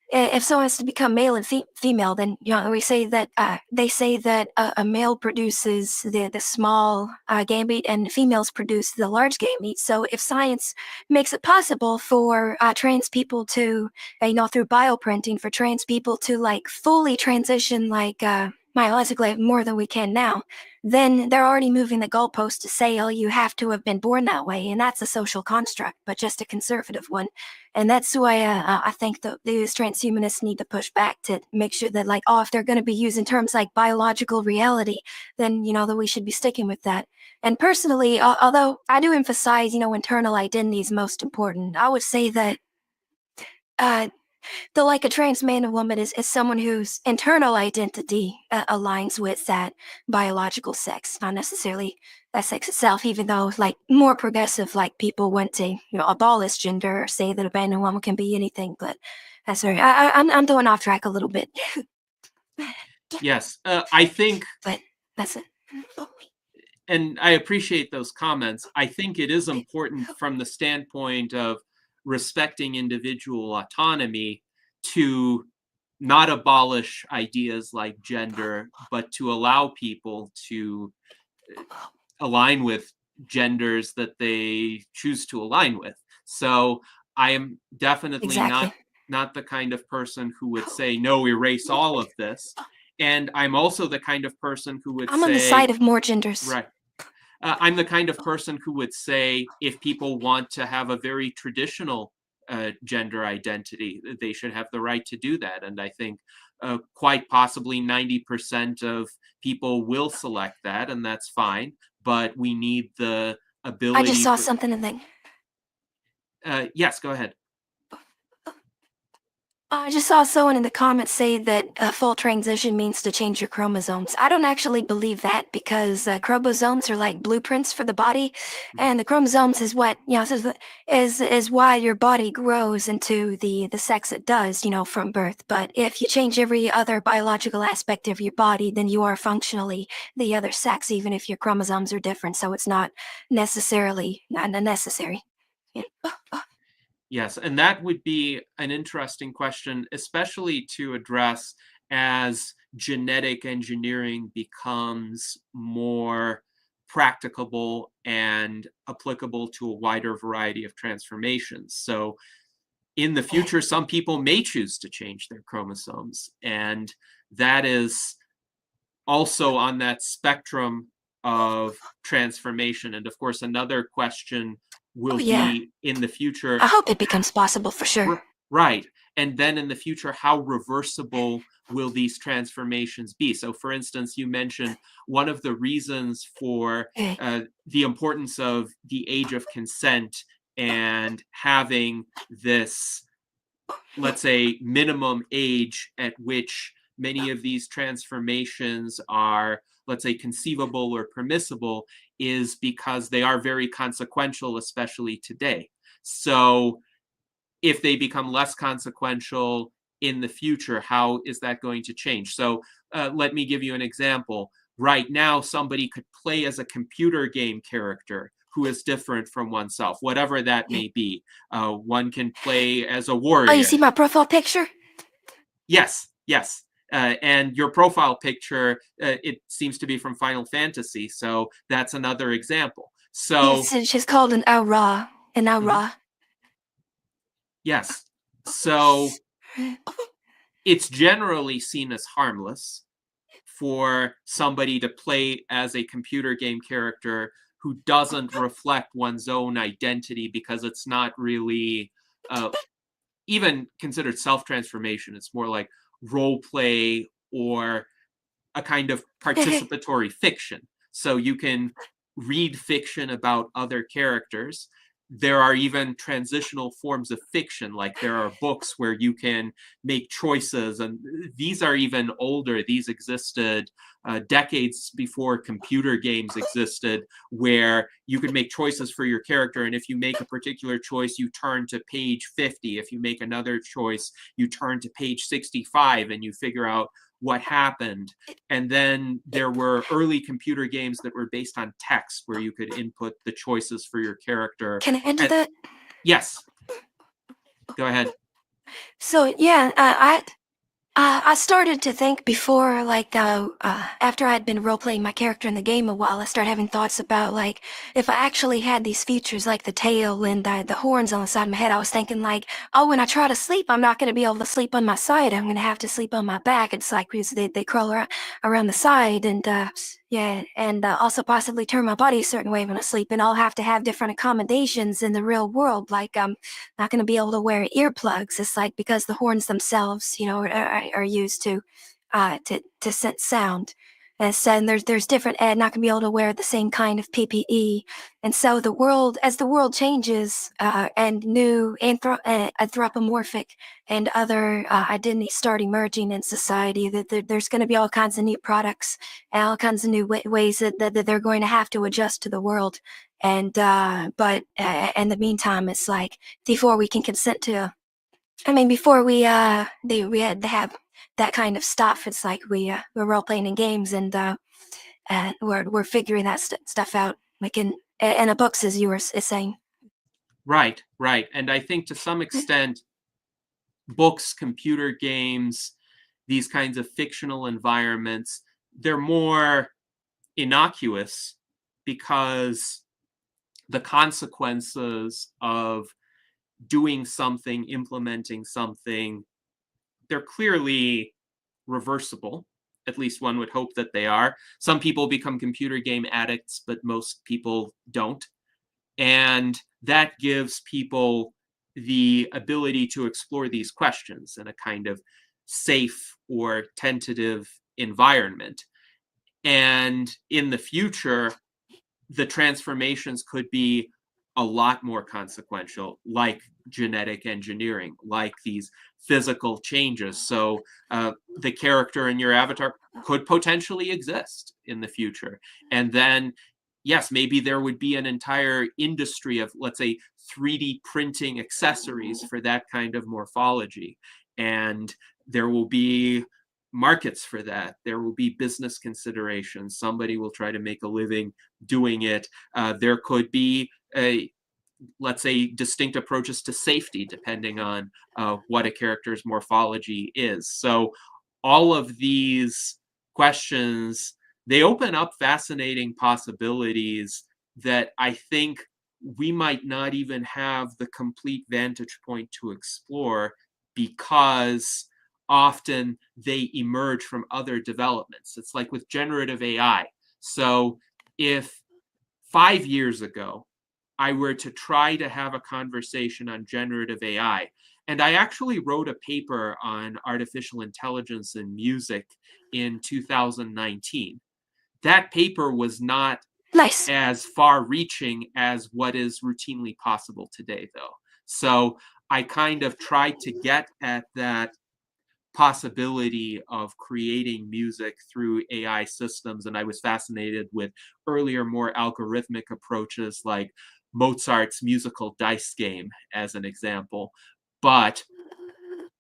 if someone has to become male and female, then, we say that, they say that a male produces the small gamete and females produce the large gamete. So if science makes it possible for trans people to, through bioprinting, for trans people to like fully transition, like, biologically more than we can now, then they're already moving the goalpost to say, oh, you have to have been born that way. And that's a social construct, but just a conservative one. And that's why I think these transhumanists need to push back to make sure that, like, oh, if they're going to be using terms like biological reality, then, that we should be sticking with that. And personally, although I do emphasize, internal identity is most important, I would say that uh, Though, like a trans man or woman is someone whose internal identity aligns with that biological sex, not necessarily that sex itself. Even though, like, more progressive, like, people want to, abolish gender or say that a man and woman can be anything. But that's right. I'm going off track a little bit. Yes, I think, But that's it. and I appreciate those comments. I think it is important from the standpoint of respecting individual autonomy to not abolish ideas like gender, but to allow people to align with genders that they choose to align with. So I am definitely Exactly. not the kind of person who would say, no, erase all of this. And I'm also the kind of person who would I'm on the say, side of more genders. right. I'm the kind of person who would say if people want to have a very traditional gender identity, they should have the right to do that. And I think quite possibly 90% of people will select that, and that's fine. But we need the I just ability saw for. something and then Yes, go ahead. I just saw someone in the comments say that a full transition means to change your chromosomes. I don't actually believe that because chromosomes are like blueprints for the body, and the chromosomes is what is why your body grows into the sex it does, from birth. But if you change every other biological aspect of your body, then you are functionally the other sex, even if your chromosomes are different. So it's not necessarily not necessary. Yeah. Yes, and that would be an interesting question, especially to address as genetic engineering becomes more practicable and applicable to a wider variety of transformations. So in the future, some people may choose to change their chromosomes, and that is also on that spectrum of transformation. And of course, another question Oh will yeah. be in the future. I hope it becomes possible for sure. Right. And then in the future, how reversible will these transformations be? So, for instance, you mentioned one of the reasons for Eh, the importance of the age of consent and having this, let's say, minimum age at which many of these transformations are, let's say, conceivable or permissible is because they are very consequential, especially today. So, if they become less consequential in the future, how is that going to change? So let me give you an example. Right now, somebody could play as a computer game character who is different from oneself, whatever that eh. may be. One can play as a Oh, you warrior. see my profile picture? Yes, yes. And your profile picture, it seems to be from Final Fantasy. So that's another example. So, Yes, she's called an aura. An mhm, aura. yes. So it's generally seen as harmless for somebody to play as a computer game character who doesn't reflect one's own identity because it's not really uh, even considered self-transformation. It's more like role play or a kind of participatory fiction. So you can read fiction about other characters. There are even transitional forms of fiction, like there are books where you can make choices, and these are even older. These existed decades before computer games existed, where you could make choices for your character, and if you make a particular choice, you turn to page 50. If you make another choice, you turn to page 65, and you figure out what happened. And then there were early computer games that were based on text where you could input the choices for your character. Can I enter And that? yes, go ahead. So yeah, I started to think before, like, after I'd been role-playing my character in the game a while, I started having thoughts about, like, if I actually had these features, like the tail and the horns on the side of my head, I was thinking, like, oh, when I try to sleep, I'm not going to be able to sleep on my side. I'm going to have to sleep on my back. It's like, because they crawl around the side, and, yeah, and also possibly turn my body a certain way when I sleep, and I'll have to have different accommodations in the real world, like, not going to be able to wear earplugs. It's like because the horns themselves, are used to sense sound. as said, and there's different ed not gonna be able to wear the same kind of PPE. And so as the world changes, and new anthropomorphic and other identities start emerging in society, that there's going to be all kinds of new products and all kinds of new ways that they're going to have to adjust to the world. And but in the meantime, it's like before we can consent to, before we had to have that kind of stuff, it's like we're role playing in games, and we're figuring that stuff out, like in a books, as you were saying. Right, right. And I think to some extent, books, computer games, these kinds of fictional environments, they're more innocuous because the consequences of doing something, implementing something, they're clearly reversible. At least one would hope that they are. Some people become computer game addicts, but most people don't. And that gives people the ability to explore these questions in a kind of safe or tentative environment. And in the future, the transformations could be a lot more consequential, like genetic engineering, like these physical changes. So the character in your avatar could potentially exist in the future. And then, yes, maybe there would be an entire industry of, let's say, 3D printing accessories for that kind of morphology. And there will be markets for that. There will be business considerations. Somebody will try to make a living doing it. There could be let's say, distinct approaches to safety depending on what a character's morphology is. So all of these questions, they open up fascinating possibilities that I think we might not even have the complete vantage point to explore, because often they emerge from other developments. It's like with generative AI. So if 5 years ago I were to try to have a conversation on generative AI, and I actually wrote a paper on artificial intelligence in music in 2019. That paper was not Nice. as far reaching as what is routinely possible today, though. So I kind of tried to get at that possibility of creating music through AI systems. And I was fascinated with earlier, more algorithmic approaches like Mozart's musical dice game, as an example. But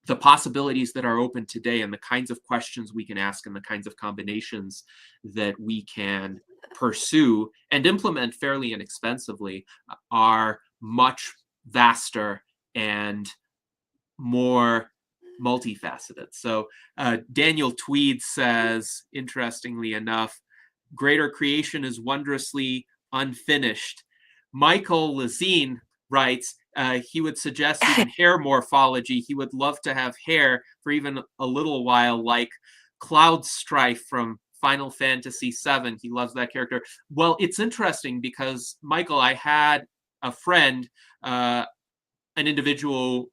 the possibilities that are open today and the kinds of questions we can ask and the kinds of combinations that we can pursue and implement fairly inexpensively are much vaster and more multifaceted. So Daniel Tweed says, interestingly enough, greater creation is wondrously unfinished. Michael Lazine writes, he would suggest even hair morphology. He would love to have hair for even a little while, like Cloud Strife from Final Fantasy VII. He loves that character. Well, it's interesting because, Michael, I had a friend, an individual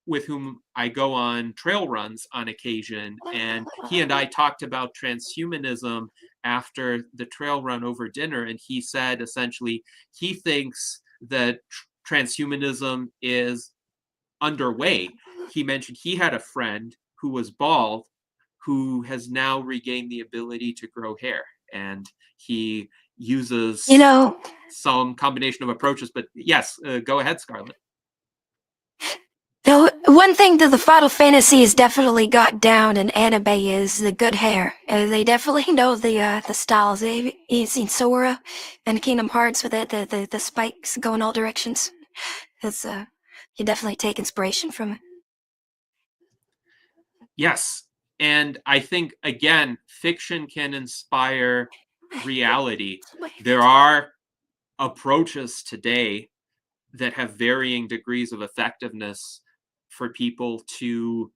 with whom I go on trail runs on occasion, and he and I talked about transhumanism after the trail run over dinner, and he said essentially he thinks that transhumanism is underway. He mentioned he had a friend who was bald who has now regained the ability to grow hair, and he uses some combination of approaches. But yes, go ahead, Scarlett. Now, one thing that the Final Fantasy has definitely got down in anime is the good hair. They definitely know the styles. You've seen Sora and Kingdom Hearts with the spikes going all directions. It's you definitely take inspiration from it. Yes, and I think again, fiction can inspire reality. There are approaches today that have varying degrees of effectiveness for people to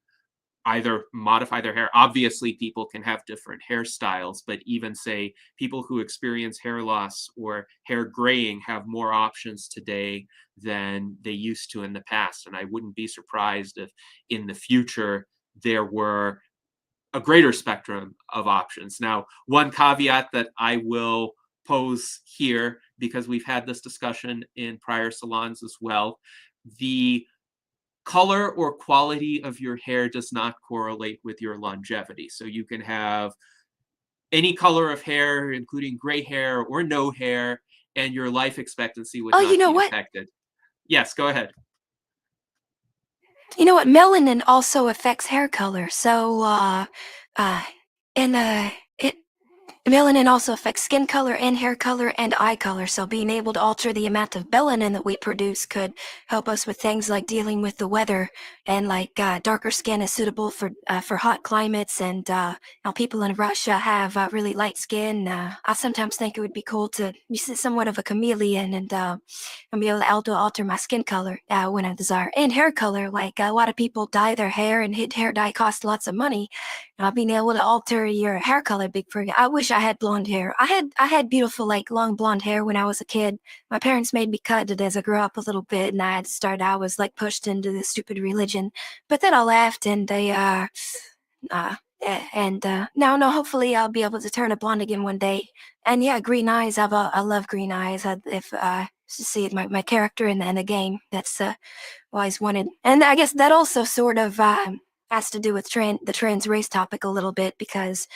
either modify their hair. Obviously, people can have different hairstyles, but even say people who experience hair loss or hair graying have more options today than they used to in the past. And I wouldn't be surprised if in the future there were a greater spectrum of options. Now, one caveat that I will pose here, because we've had this discussion in prior salons as well, the color or quality of your hair does not correlate with your longevity. So you can have any color of hair, including gray hair or no hair, and your life expectancy would Oh, you not know be what? affected. Yes, go ahead. You know what? Melanin also affects hair color. So, uh, and it melanin also affects skin color and hair color and eye color, so being able to alter the amount of melanin that we produce could help us with things like dealing with the weather, and like darker skin is suitable for hot climates, and now people in Russia have really light skin. I sometimes think it would be cool to be somewhat of a chameleon and be able to alter my skin color when I desire, and hair color. Like a lot of people dye their hair, and hair dye costs lots of money. Being able to alter your hair color, big for you. I wish I had blonde hair. I had beautiful, like, long blonde hair when I was a kid. My parents made me cut it as I grew up a little bit, and I was like pushed into this stupid religion. But then I laughed, and now, no, hopefully I'll be able to turn it blonde again one day. And yeah, green eyes. I love green eyes. If to see my character in the game, that's always wanted. And I guess that also sort of has to do with the trans race topic a little bit, because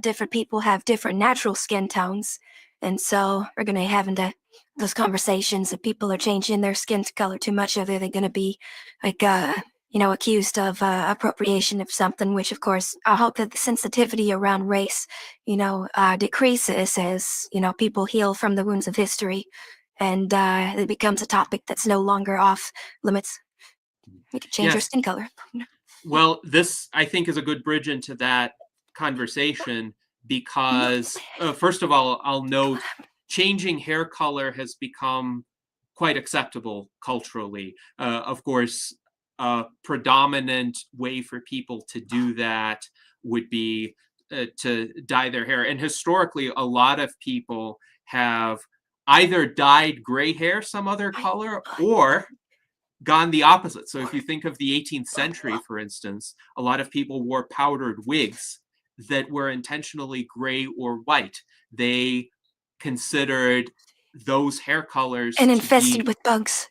different people have different natural skin tones. And so we're going to have into those conversations if people are changing their skin color too much, are they going to be like, accused of appropriation of something, which of course I hope that the sensitivity around race, decreases as, people heal from the wounds of history, and it becomes a topic that's no longer off limits. You can change your Yes. skin color. Well, this, I think, is a good bridge into that conversation because, first of all, I'll note changing hair color has become quite acceptable culturally. Of course, a predominant way for people to do that would be to dye their hair. And historically, a lot of people have either dyed gray hair some other color or gone the opposite. So if you think of the 18th century, for instance, a lot of people wore powdered wigs that were intentionally gray or white. They considered those hair colors And to be, infested with bugs.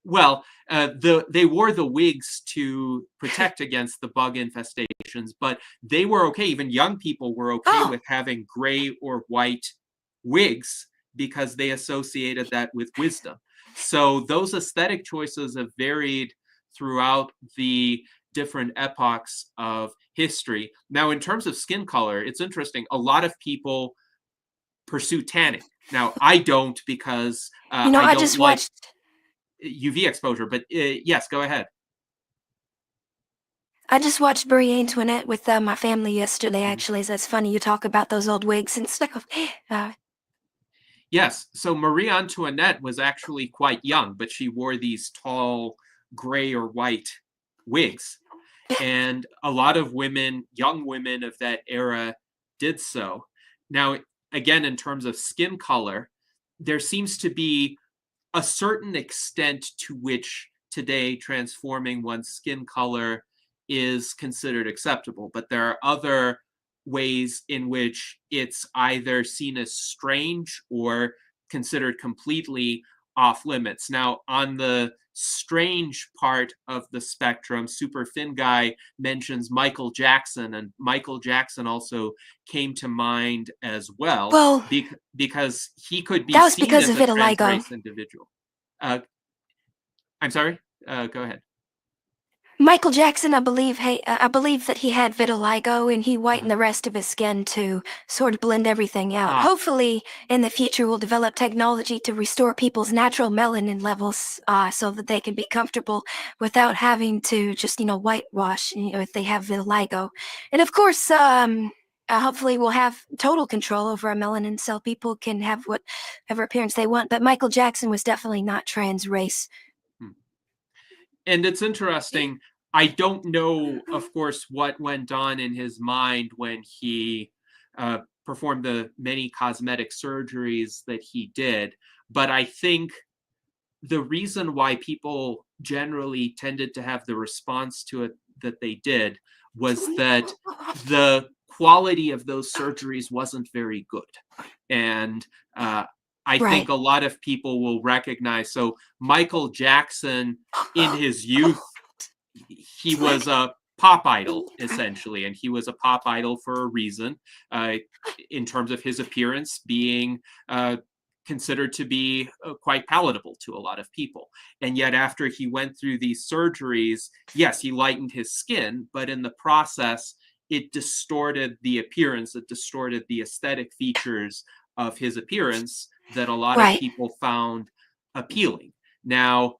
well, they wore the wigs to protect against the bug infestations, but they were okay. Even young people were okay Oh, with having gray or white wigs because they associated that with wisdom. So those aesthetic choices have varied throughout the different epochs of history. Now, in terms of skin color, it's interesting. A lot of people pursue tanning. Now, I don't because I I don't just like watched. UV exposure, but yes, go ahead. I just watched Marie Antoinette with my family yesterday. Mhm. Actually, so it's funny you talk about those old wigs and stuff. Yes, so Marie Antoinette was actually quite young, but she wore these tall gray or white wigs. And a lot of women, young women of that era, did so. Now, again, in terms of skin color, there seems to be a certain extent to which today transforming one's skin color is considered acceptable, but there are other ways in which it's either seen as strange or considered completely off limits. Now, on the strange part of the spectrum, Super Thin Guy mentions Michael Jackson, and Michael Jackson also came to mind as well Well, because he could be that was seen because as of a trans vitiligo. race individual. Uh, I'm sorry. Go ahead. Michael Jackson, I believe that he had vitiligo, and he Uh, whitened the rest of his skin to sort of blend everything out. ah, Hopefully, in the future, we'll develop technology to restore people's natural melanin levels, so that they can be comfortable without having to just, whitewash, if they have vitiligo. And of course, hopefully, we'll have total control over our melanin, so people can have whatever appearance they want. But Michael Jackson was definitely not trans race. hmm. And it's interesting. I don't know, of course, what went on in his mind when he performed the many cosmetic surgeries that he did, but I think the reason why people generally tended to have the response to it that they did was that the quality of those surgeries wasn't very good. And I think Right. a lot of people will recognize. So Michael Jackson, in his youth, he was a pop idol essentially, and he was a pop idol for a reason, uh, in terms of his appearance being considered to be quite palatable to a lot of people. And yet, after he went through these surgeries, yes, he lightened his skin, but in the process, it distorted the appearance, it distorted the aesthetic features of his appearance that a lot of Right. people found appealing. Now,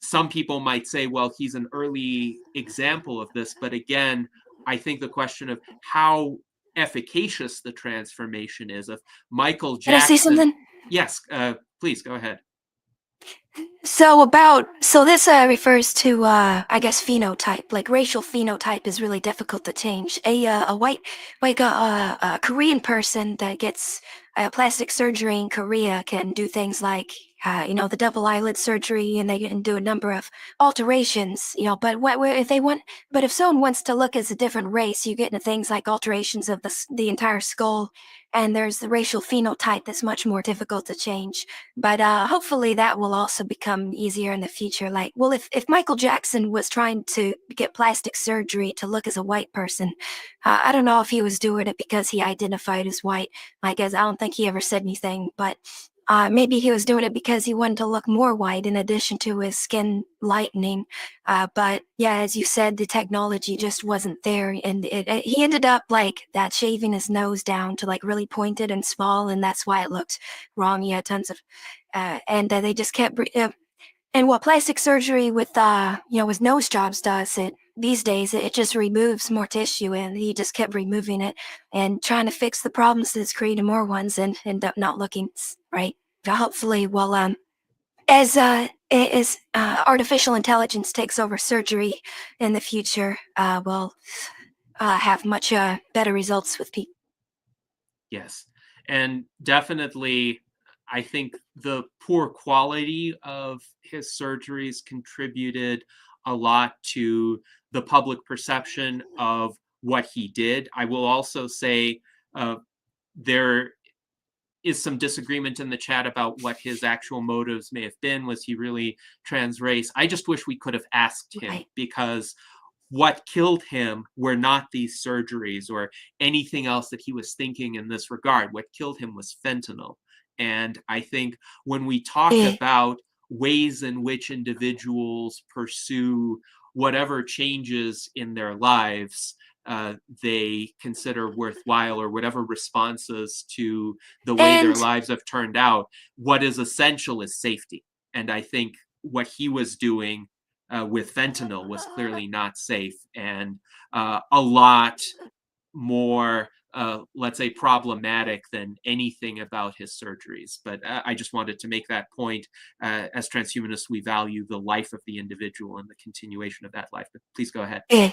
some people might say, well, he's an early example of this. But again, I think the question of how efficacious the transformation is of Michael Can I say Jackson. something? Yes, please go ahead. So this refers to I guess phenotype. Like racial phenotype is really difficult to change. A white, like a Korean person that gets plastic surgery in Korea can do things like the double eyelid surgery, and they can do a number of alterations. But if they want, but if someone wants to look as a different race, you get into things like alterations of the entire skull, and there's the racial phenotype that's much more difficult to change. But hopefully that will also become easier in the future. Like, well, if Michael Jackson was trying to get plastic surgery to look as a white person, I don't know if he was doing it because he identified as white. I guess I don't think he ever said anything, but maybe he was doing it because he wanted to look more white in addition to his skin lightening. But yeah, as you said, the technology just wasn't there, and he ended up like that, shaving his nose down to like really pointed and small, and that's why it looked wrong. He had tons of and they just kept and what plastic surgery with nose jobs does, it these days it just removes more tissue, and he just kept removing it and trying to fix the problems that's creating more ones, and end up not looking right. But hopefully, well, as artificial intelligence takes over surgery in the future, we'll have much better results with people. Yes. And definitely, I think the poor quality of his surgeries contributed a lot to the public perception of what he did. I will also say there is some disagreement in the chat about what his actual motives may have been. Was he really trans race? I just wish we could have asked him, Right. because what killed him were not these surgeries or anything else that he was thinking in this regard. What killed him was fentanyl. And I think when we talk Eh, about ways in which individuals pursue whatever changes in their lives they consider worthwhile, or whatever responses to the way their and lives have turned out, what is essential is safety. And I think what he was doing with fentanyl was clearly not safe, and a lot more, let's say, problematic than anything about his surgeries. But I just wanted to make that point. As transhumanists, we value the life of the individual and the continuation of that life. But please go ahead. eh.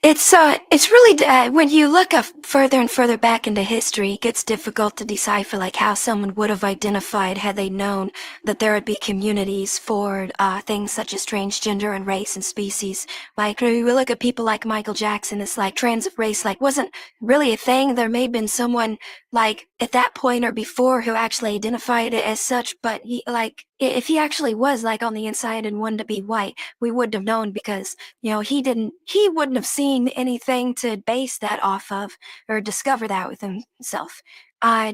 It's really when you look further and further back into history, it gets difficult to decipher like how someone would have identified had they known that there would be communities for things such as transgender and race and species. Like when you look at people like Michael Jackson, it's like trans race like wasn't really a thing. There may have been someone like at that point or before who actually identified it as such, but he like if he actually was like on the inside and wanted to be white, we wouldn't have known because he wouldn't have seen anything to base that off of or discover that with himself.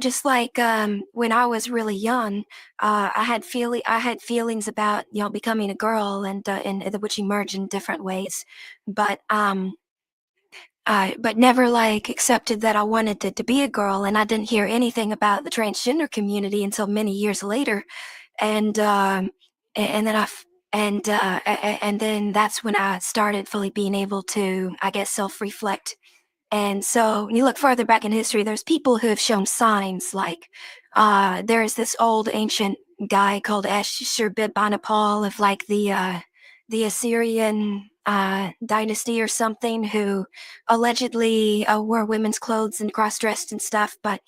Just like when I was really young, I had feelings about becoming a girl, and which emerged in different ways, but but never like accepted that I wanted to be a girl, and I didn't hear anything about the transgender community until many years later, and and then and then that's when I started fully being able to, I guess, self-reflect. And so when you look farther back in history, there's people who have shown signs like there's this old ancient guy called Ashurbanipal of like the Assyrian dynasty or something, who allegedly wore women's clothes and cross-dressed and stuff, but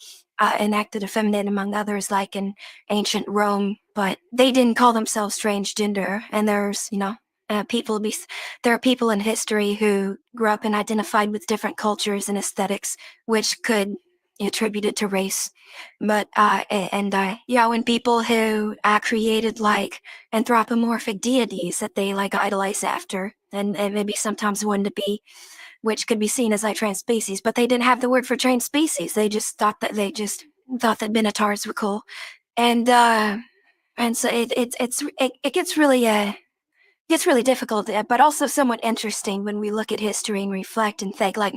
enacted effeminate among others, like in ancient Rome. But they didn't call themselves transgender. And there's There are people in history who grew up and identified with different cultures and aesthetics, which could be attributed to race. But when people who created like anthropomorphic deities that they like idolize after, and maybe sometimes wanted to be, which could be seen as like trans species, but they didn't have the word for trans species. They just thought that minotaurs were cool, and so it gets really difficult, but also somewhat interesting when we look at history and reflect and think like,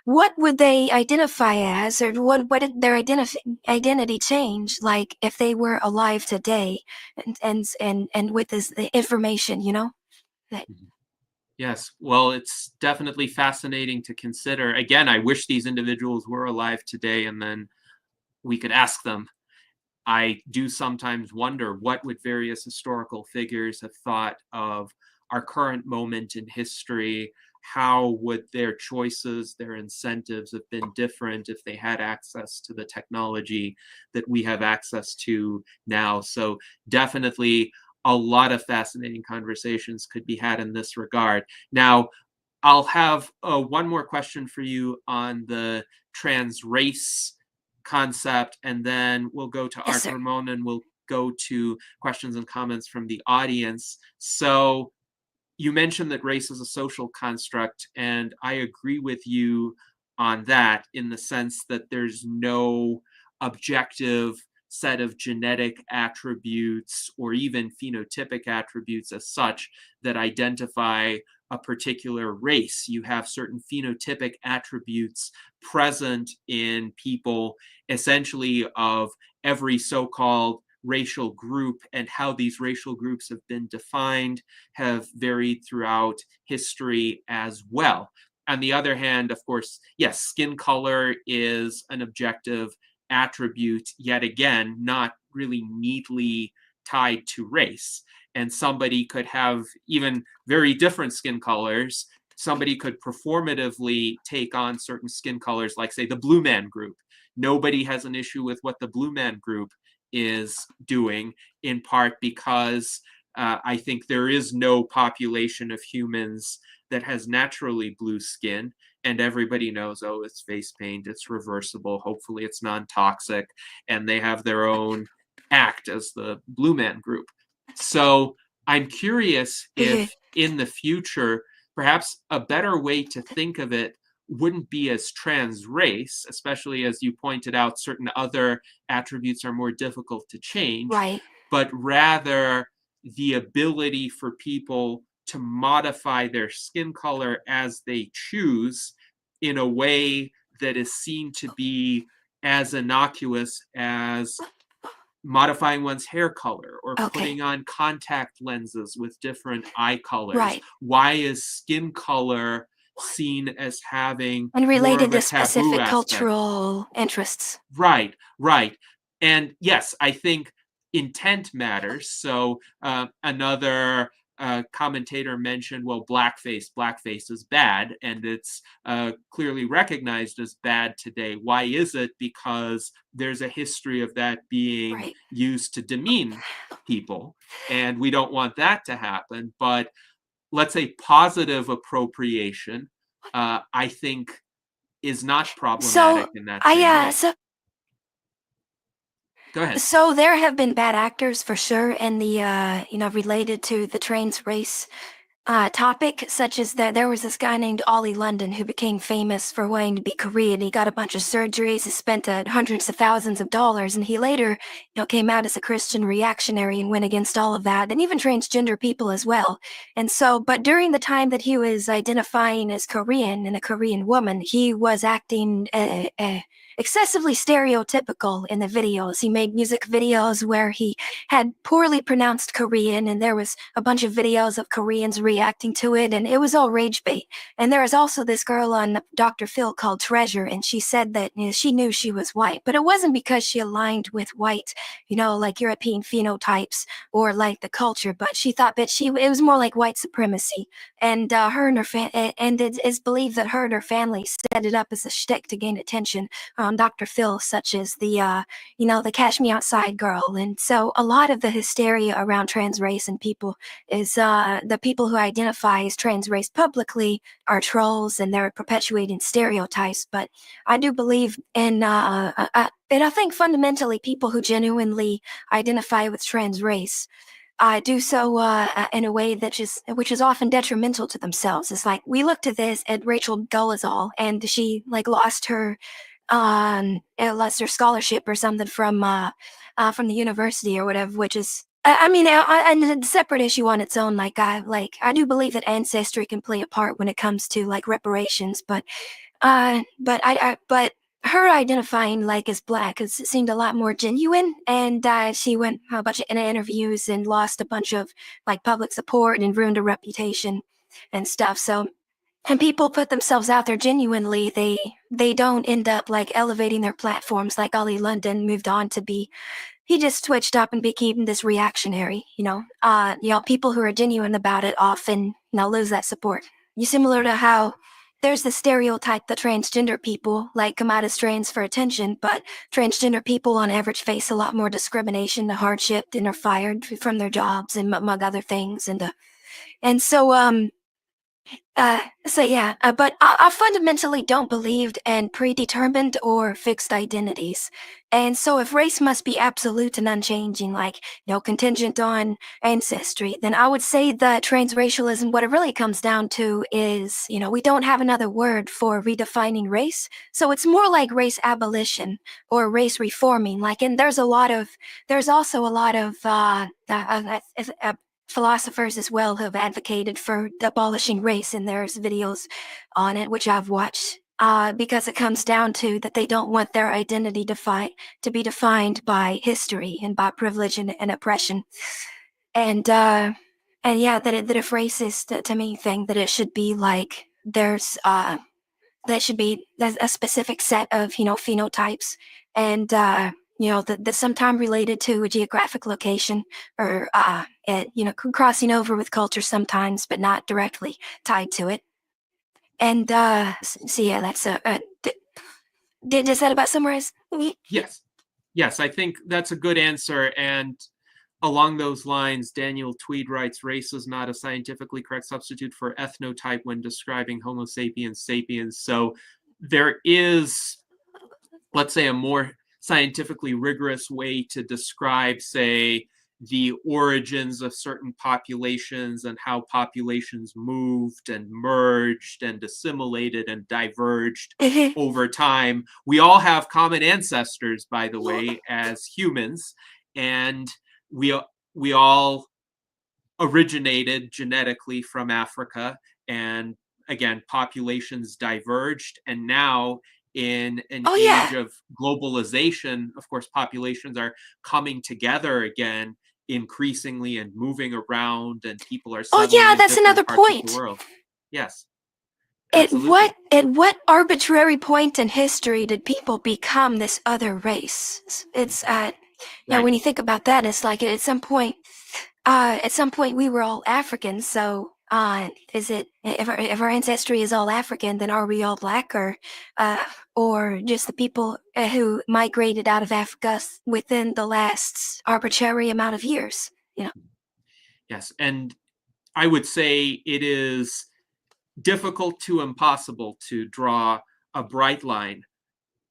what would they identify as, or what did their identity change like if they were alive today, and with this the information, that. Yes, well, it's definitely fascinating to consider. Again, I wish these individuals were alive today and then we could ask them. I do sometimes wonder what would various historical figures have thought of our current moment in history. How would their choices, their incentives have been different if they had access to the technology that we have access to now? So definitely a lot of fascinating conversations could be had in this regard. Now, I'll have one more question for you on the trans race concept, and then we'll go to Yes, Art sir. Ramon, and we'll go to questions and comments from the audience. So you mentioned that race is a social construct, and I agree with you on that in the sense that there's no objective set of genetic attributes or even phenotypic attributes as such that identify a particular race. You have certain phenotypic attributes present in people, essentially of every so-called racial group, and how these racial groups have been defined have varied throughout history as well. On the other hand, of course, yes, skin color is an objective attribute, yet again, not really neatly tied to race. And somebody could have even very different skin colors. Somebody could performatively take on certain skin colors, like, say, the Blue Man Group. Nobody has an issue with what the Blue Man Group is doing, in part because I think there is no population of humans that has naturally blue skin, and everybody knows, oh, it's face paint, it's reversible, hopefully it's non-toxic, and they have their own act as the Blue Man Group. So I'm curious if in the future, perhaps a better way to think of it wouldn't be as trans race, especially as you pointed out, certain other attributes are more difficult to change, Right. but rather the ability for people to modify their skin color as they choose in a way that is seen to be as innocuous as modifying one's hair color or Okay. putting on contact lenses with different eye colors. Right. Why is skin color seen as having And more related of a to taboo specific aspect? cultural interests. Right, right. And yes, I think intent matters. So another commentator mentioned, well, blackface is bad, and it's clearly recognized as bad today. Why is it? Because there's a history of that being Right. used to demean people, and we don't want that to happen. But let's say positive appropriation, I think, is not problematic in that same way. Go ahead. So there have been bad actors for sure in the related to the trans race topic, such as that there was this guy named Ollie London who became famous for wanting to be Korean. He got a bunch of surgeries, he spent hundreds of thousands of dollars, and he later, came out as a Christian reactionary and went against all of that, and even transgender people as well. And so, but during the time that he was identifying as Korean and a Korean woman, he was acting excessively stereotypical in the videos. He made music videos where he had poorly pronounced Korean, and there was a bunch of videos of Koreans reacting to it, and it was all rage bait. And there was also this girl on Dr. Phil called Treasure, and she said that she knew she was white, but it wasn't because she aligned with white, like European phenotypes or like the culture, but she thought that it was more like white supremacy. And her and her and it is believed that her and her family set it up as a shtick to gain attention on Dr. Phil, such as the the Cash Me Outside girl. And so a lot of the hysteria around trans race and people is the people who identify as trans race publicly are trolls and they're perpetuating stereotypes. But I do believe in, and I think fundamentally people who genuinely identify with trans race do so in a way which is often detrimental to themselves. It's like we looked at this at Rachel Dolezal, and she lost her scholarship or something from the university or whatever, which is. I mean, and a separate issue on its own. I do believe that ancestry can play a part when it comes to like reparations, but her identifying like as black seemed a lot more genuine, and she went a bunch of interviews and lost a bunch of like public support and ruined her reputation and stuff. So, and people put themselves out there genuinely, they don't end up like elevating their platforms. Like Ollie London moved on to be, he just switched up and became this reactionary. People who are genuine about it often lose that support. Similar to how there's the stereotype that transgender people like come out as trans for attention, but transgender people on average face a lot more discrimination, hardship, and are fired from their jobs and among other things. And so but I fundamentally don't believe in predetermined or fixed identities. And so if race must be absolute and unchanging, contingent on ancestry, then I would say that transracialism, what it really comes down to is, we don't have another word for redefining race. So it's more like race abolition or race reforming. And there's also a lot of philosophers as well who have advocated for abolishing race, and there's videos on it which I've watched because it comes down to that they don't want their identity to be defined by history and by privilege and oppression, and that if race is to me thing that it should be like that should be a specific set of phenotypes, and that sometime related to a geographic location or crossing over with culture sometimes, but not directly tied to it. And that's does that about summarize? Yes, I think that's a good answer. And along those lines, Daniel Tweed writes, race is not a scientifically correct substitute for ethnotype when describing Homo sapiens sapiens. So there is, let's say, a more scientifically rigorous way to describe, say, the origins of certain populations and how populations moved and merged and assimilated and diverged over time. We all have common ancestors, by the way, as humans, and we all originated genetically from Africa, and again, populations diverged, and now in an age of globalization, of course, populations are coming together again increasingly and moving around, and people are that's another point. Of the world. Yes. At what arbitrary point in history did people become this other race? It's when you think about that, it's like at some point we were all African. So is it if our ancestry is all African, then are we all black, or just the people who migrated out of Africa within the last arbitrary amount of years? Yes, and I would say it is difficult to impossible to draw a bright line.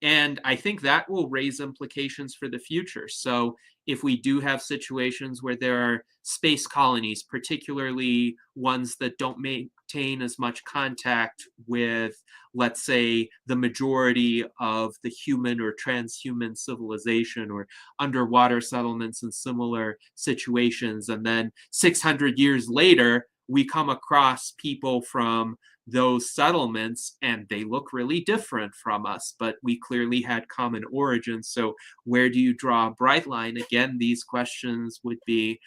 And I think that will raise implications for the future. So if we do have situations where there are space colonies, particularly ones that don't maintain as much contact with, let's say, the majority of the human or transhuman civilization, or underwater settlements and similar situations, and then 600 years later, we come across people from those settlements and they look really different from us, but we clearly had common origins. So where do you draw a bright line? Again, these questions would be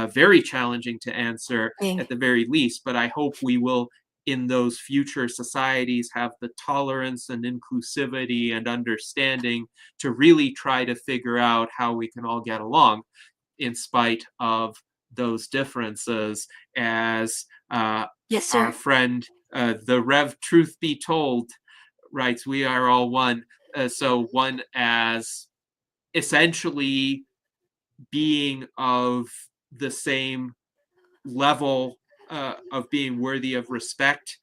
very challenging to answer at the very least, but I hope we will, in those future societies, have the tolerance and inclusivity and understanding to really try to figure out how we can all get along in spite of those differences. As our friend, the Rev Truth Be Told, writes, we are all one. So one as essentially being of the same level of being worthy of respect.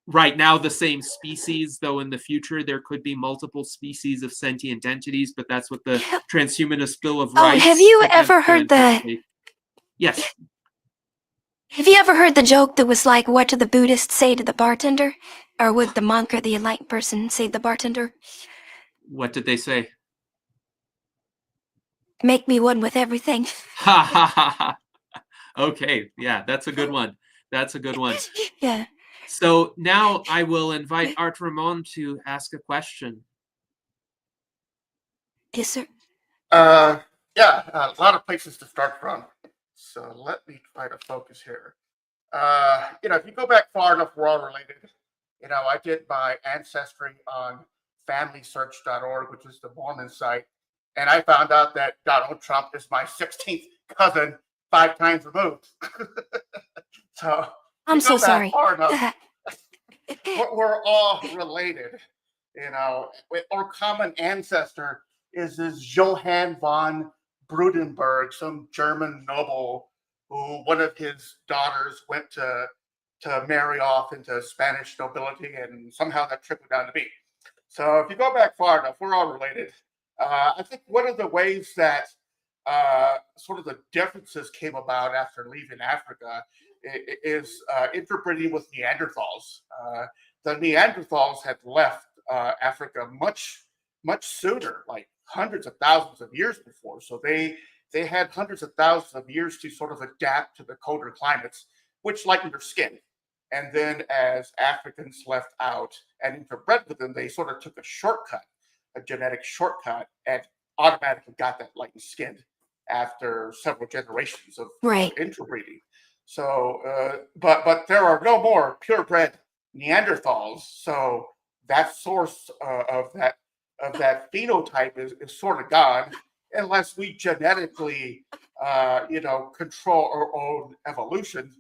Right now, the same species, though in the future there could be multiple species of sentient entities, but that's what the Transhumanist Bill of Oh, Rights have you attempts ever to heard the anticipate. Yes. Have you ever heard the joke that was like, what do the Buddhists say to the bartender? Or would the monk or the enlightened person say to the bartender? What did they say? Make me one with everything. Ha ha ha ha. Okay, yeah, that's a good one. That's a good one. Yeah. So now I will invite Art Ramon to ask a question. Yes, sir. Yeah, a lot of places to start from. So let me try to focus here. If you go back far enough, we're all related. I did my ancestry on FamilySearch.org, which is the Mormon site, and I found out that Donald Trump is my 16th cousin, 5 times removed. So I'm so sorry. far enough, we're all related. Our common ancestor is this Johann von Brudenberg, some German noble who one of his daughters went to marry off into Spanish nobility, and somehow that trickled down to me. So if you go back far enough, we're all related. I think one of the ways that sort of the differences came about after leaving Africa is interbreeding with Neanderthals. The Neanderthals had left Africa much sooner, like hundreds of thousands of years before. So they had hundreds of thousands of years to sort of adapt to the colder climates, which lightened their skin. And then as Africans left out and interbred with them, they sort of took a genetic shortcut, and automatically got that lightened skin after several generations of interbreeding. So, but there are no more purebred Neanderthals. So that source of that phenotype is sort of gone, unless we genetically, control our own evolution,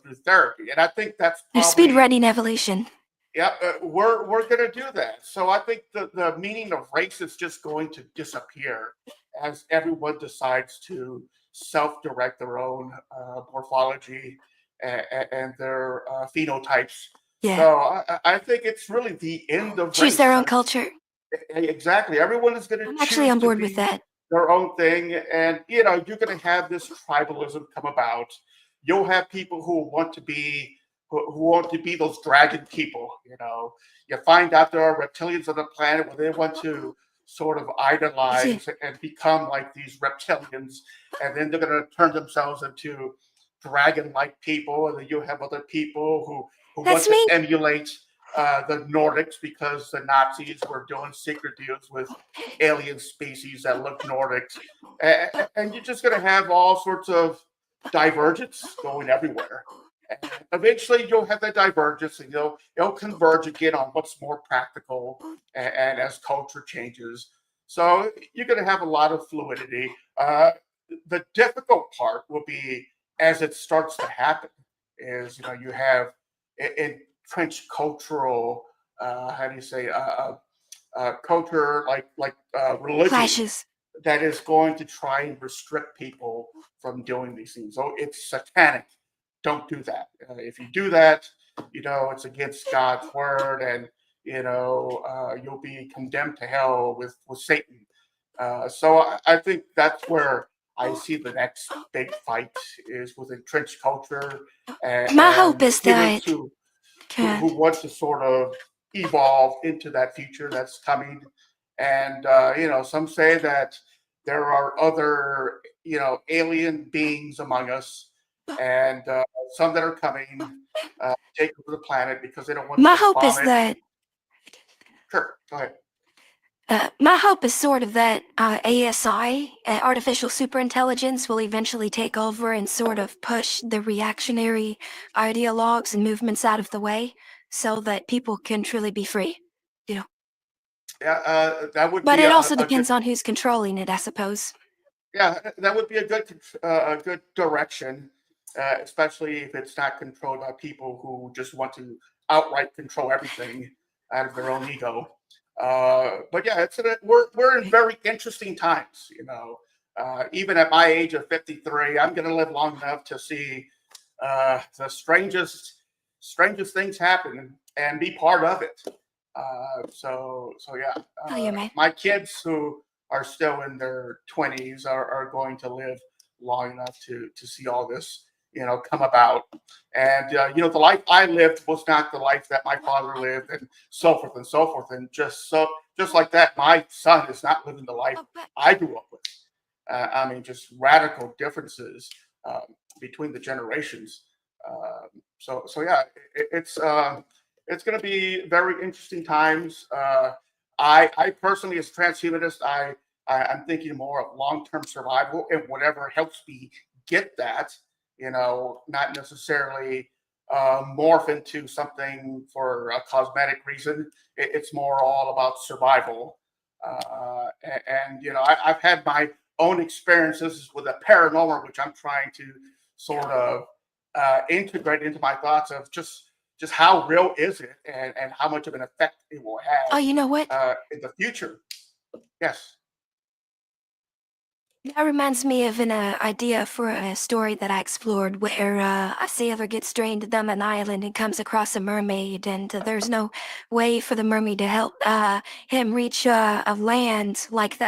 through therapy. And I think that's probably speed running evolution. Yeah, we're going to do that. So I think the meaning of race is just going to disappear as everyone decides to self-direct their own morphology and their phenotypes. Yeah. So I think it's really the end of choose race. Their own culture. Exactly. Everyone is going to choose actually on board to with that. Their own thing. And, you're going to have this tribalism come about. You'll have people who want to be those dragon people. You find out there are reptilians on the planet where they want to sort of idolize and become like these reptilians, and then they're going to turn themselves into dragon-like people, and then you have other people who want to emulate the Nordics, because the Nazis were doing secret deals with alien species that look Nordic, and you're just going to have all sorts of divergence going everywhere. And eventually, you'll have that divergence, and it'll converge again on what's more practical, and as culture changes. So you're going to have a lot of fluidity. The difficult part will be as it starts to happen. Is you have entrenched cultural, how do you say, culture like religion clashes that is going to try and restrict people from doing these things. So it's satanic. Don't do that. If you do that, it's against God's word, and you'll be condemned to hell with Satan. So I think that's where I see the next big fight is with entrenched culture, and my hope is that who want to sort of evolve into that future that's coming. And some say that there are other alien beings among us, and some that are coming take over the planet because they don't want my to hope bomb is it. that Sure, go ahead. my hope is sort of that ASI, artificial superintelligence, will eventually take over and sort of push the reactionary ideologues and movements out of the way, so that people can truly be free. Yeah, that would. But be it also depends on who's controlling it, I suppose. Yeah, that would be a good direction, especially if it's not controlled by people who just want to outright control everything out of their own ego. But yeah, we're in very interesting times. Even at my age of 53, I'm going to live long enough to see the strangest things happen and be part of it. So yeah, Oh, yeah, man. my kids who are still in their 20s are going to live long enough to see all this, come about. And the life I lived was not the life that my father lived, and so forth and so forth. And just like that, my son is not living the life I grew up with. I mean, just radical differences between the generations. So yeah, it's going to be very interesting times. I personally, as a transhumanist, I'm thinking more of long-term survival and whatever helps me get that. Not necessarily morph into something for a cosmetic reason. It's more all about survival. I've had my own experiences with the paranormal, which I'm trying to sort of integrate into my thoughts of just how real is it, and how much of an effect it will Oh, have you know what? in the future. Yes. That reminds me of an idea for a story that I explored where a sailor gets stranded on an island and comes across a mermaid, and there's no way for the mermaid to help him reach a land like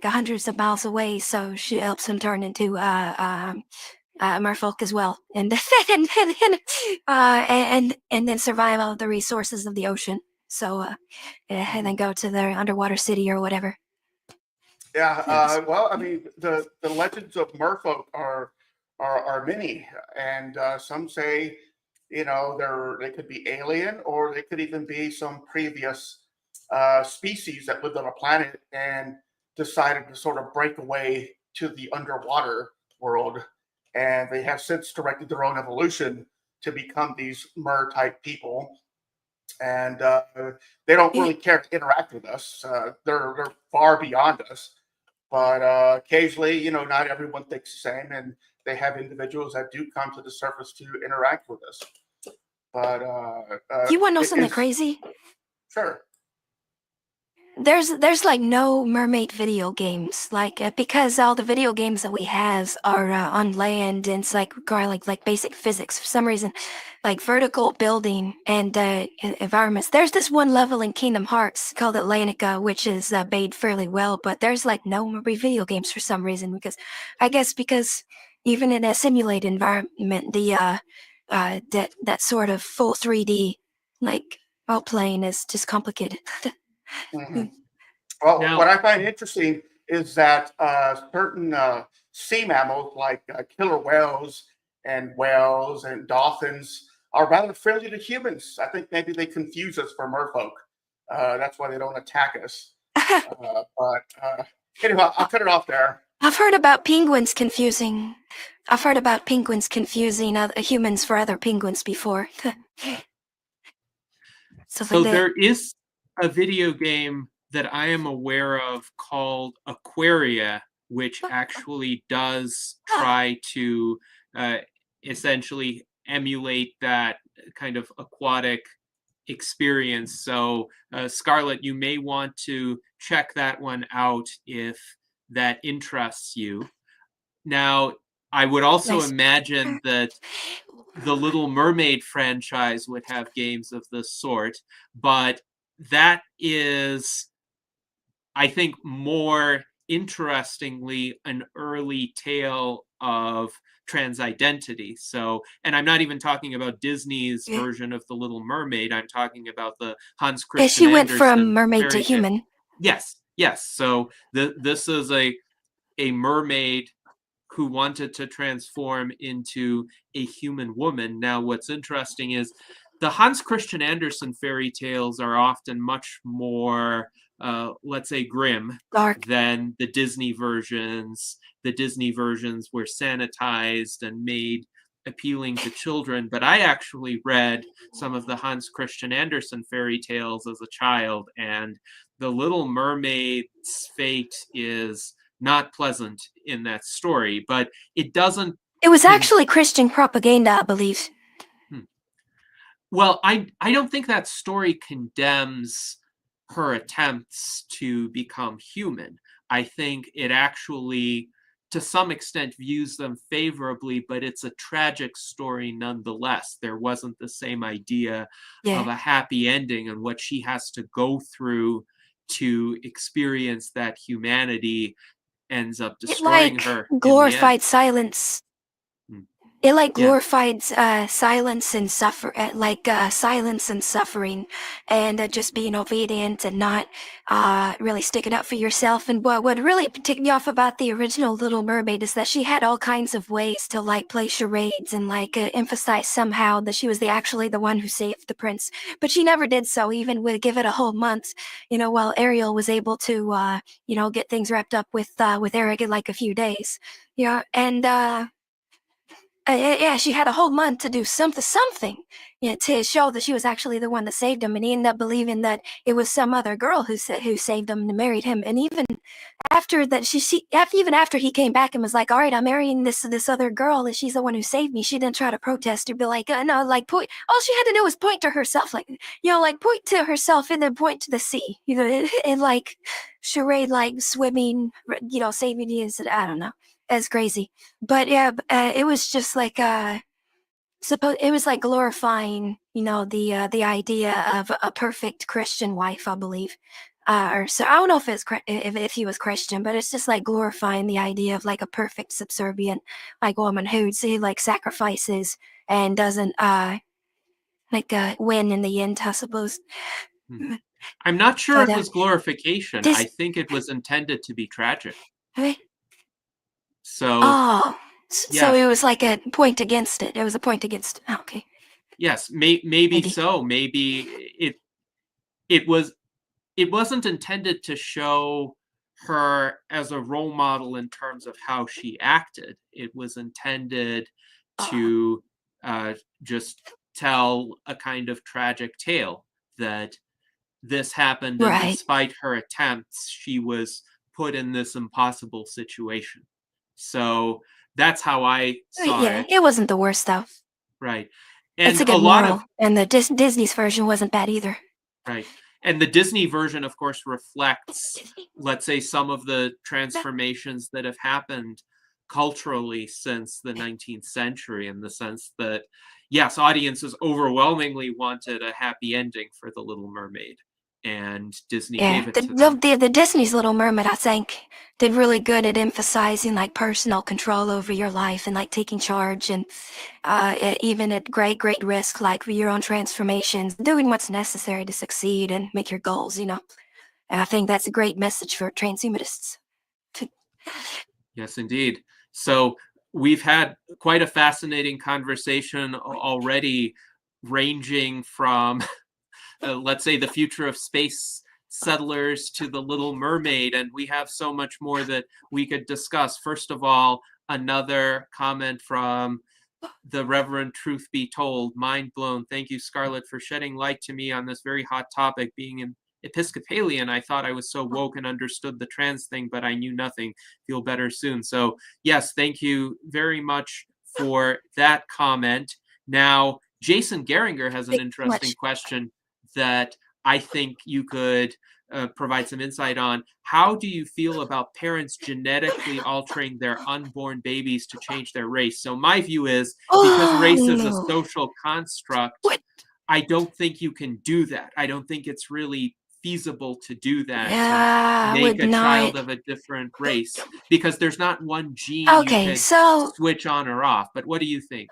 hundreds of miles away. So she helps him turn into merfolk as well, and and then survive all the resources of the ocean. So and then go to their underwater city or whatever. Yeah. Yes. Well, I mean, the legends of merfolk are many, and some say, they could be alien, or they could even be some previous species that lived on a planet and decided to sort of break away to the underwater world, and they have since directed their own evolution to become these mer type people. And they don't Yeah. really care to interact with us. They're far beyond us. But occasionally, not everyone thinks the same, and they have individuals that do come to the surface to interact with us. But You want to know it something is crazy? sure. There's like no mermaid video games, like because all the video games that we have are on land, and it's like require like basic physics for some reason, like vertical building and environments. There's this one level in Kingdom Hearts called Atlantica, which is made fairly well, but there's like no mermaid video games for some reason, because I guess because even in a simulated environment, the that sort of full 3D like role playing is just complicated. Mhm. Well, what Now, I find interesting is that certain sea mammals, like killer whales and dolphins, are rather friendly to humans. I think maybe they confuse us for merfolk. That's why they don't attack us. But anyway, I'll cut it off there. I've heard about penguins confusing. I've heard about penguins confusing other humans for other penguins before. Stuff like so that. there is a video game that I am aware of called Aquaria, which actually does try to uh, essentially emulate that kind of aquatic experience. So, Scarlet, you may want to check that one out if that interests you. Now, I would also Nice. imagine that the Little Mermaid franchise would have games of this sort, but that is, I think, more interestingly, an early tale of trans identity. So, and I'm not even talking about Disney's Yeah. version of The Little Mermaid. I'm talking about the Hans Yeah, she Christian went from Andersen mermaid to fairy tale. human. Yes, yes. So this is a mermaid who wanted to transform into a human woman. Now, what's interesting is the Hans Christian Andersen fairy tales are often much more, let's say, grim Dark. than the Disney versions. The Disney versions were sanitized and made appealing to children, but I actually read some of the Hans Christian Andersen fairy tales as a child, and the Little Mermaid's fate is not pleasant in that story, but it doesn't. It was actually Christian propaganda, I believe. Well, I don't think that story condemns her attempts to become human. I think it actually, to some extent, views them favorably, but it's a tragic story nonetheless. There wasn't the same idea Yeah. of a happy ending, and what she has to go through to experience that humanity ends up It destroying like her in the end. glorified silence. Mm. It like Yeah. glorified silence and silence and suffering, and just being obedient and not really sticking up for yourself. And what really ticked me off about the original Little Mermaid is that she had all kinds of ways to like play charades and like emphasize somehow that she was actually the one who saved the prince. But she never did so, even with give it a whole month, while Ariel was able to get things wrapped up with Eric in like a few days. Yeah, and yeah, she had a whole month to do something, to show that she was actually the one that saved him, and he ended up believing that it was some other girl who saved him and married him. And even after that, even after he came back and was like, "All right, I'm marrying this other girl, and she's the one who saved me," she didn't try to protest or be like, "No," like point. All she had to do was point to herself, like like point to herself and then point to the sea, and like charade, like swimming, saving you. I don't know. It's crazy. But yeah, it was just like it was like glorifying, the idea of a perfect Christian wife, I believe. Or so I don't know if if he was Christian, but it's just like glorifying the idea of like a perfect subservient like woman who like sacrifices and doesn't win in the end, I suppose. Hmm. I'm not sure But it was glorification. I this think it was intended to be tragic. eh, So, oh, so yes, it was like a point against it. It was a point against. Oh, okay, yes, maybe maybe. so. Maybe it was it wasn't intended to show her as a role model in terms of how she acted. It was intended Oh, to uh, just tell a kind of tragic tale that this happened, and right. despite her attempts, she was put in this impossible situation. So that's how I saw Yeah, it, it wasn't the worst though. right? It's And a a good lot of moral, and the Disney's version wasn't bad either. right. And the Disney version, of course, reflects, Disney. let's say, some of the transformations that have happened culturally since the 19th century, in the sense that, yes, audiences overwhelmingly wanted a happy ending for The Little Mermaid, and Disney Yeah, gave it to them. the Disney's Little Mermaid, I think, did really good at emphasizing like personal control over your life and like taking charge and even at great risk, like for your own transformations, doing what's necessary to succeed and make your goals. And I think that's a great message for transhumanists. To, Yes, indeed. So we've had quite a fascinating conversation already, ranging from let's say, the future of space settlers to the Little Mermaid, and we have so much more that we could discuss. First of all, another comment from the Reverend Truth Be Told, mind blown. Thank you, Scarlet, for shedding light to me on this very hot topic. Being an Episcopalian, I thought I was so woke and understood the trans thing, but I knew nothing. Feel better soon. So, yes, thank you very much for that comment. Now, Jason Geringer has an thank you so interesting much. question that I think you could provide some insight on. How do you feel about parents genetically altering their unborn babies to change their race? So my view is, because Oh race is a no! social construct, What? I don't think you can do that. I don't think it's really feasible to do that, to Yeah, I make would a not. child of a different race, because there's not one gene you Okay, could so switch on or off. But what do you think?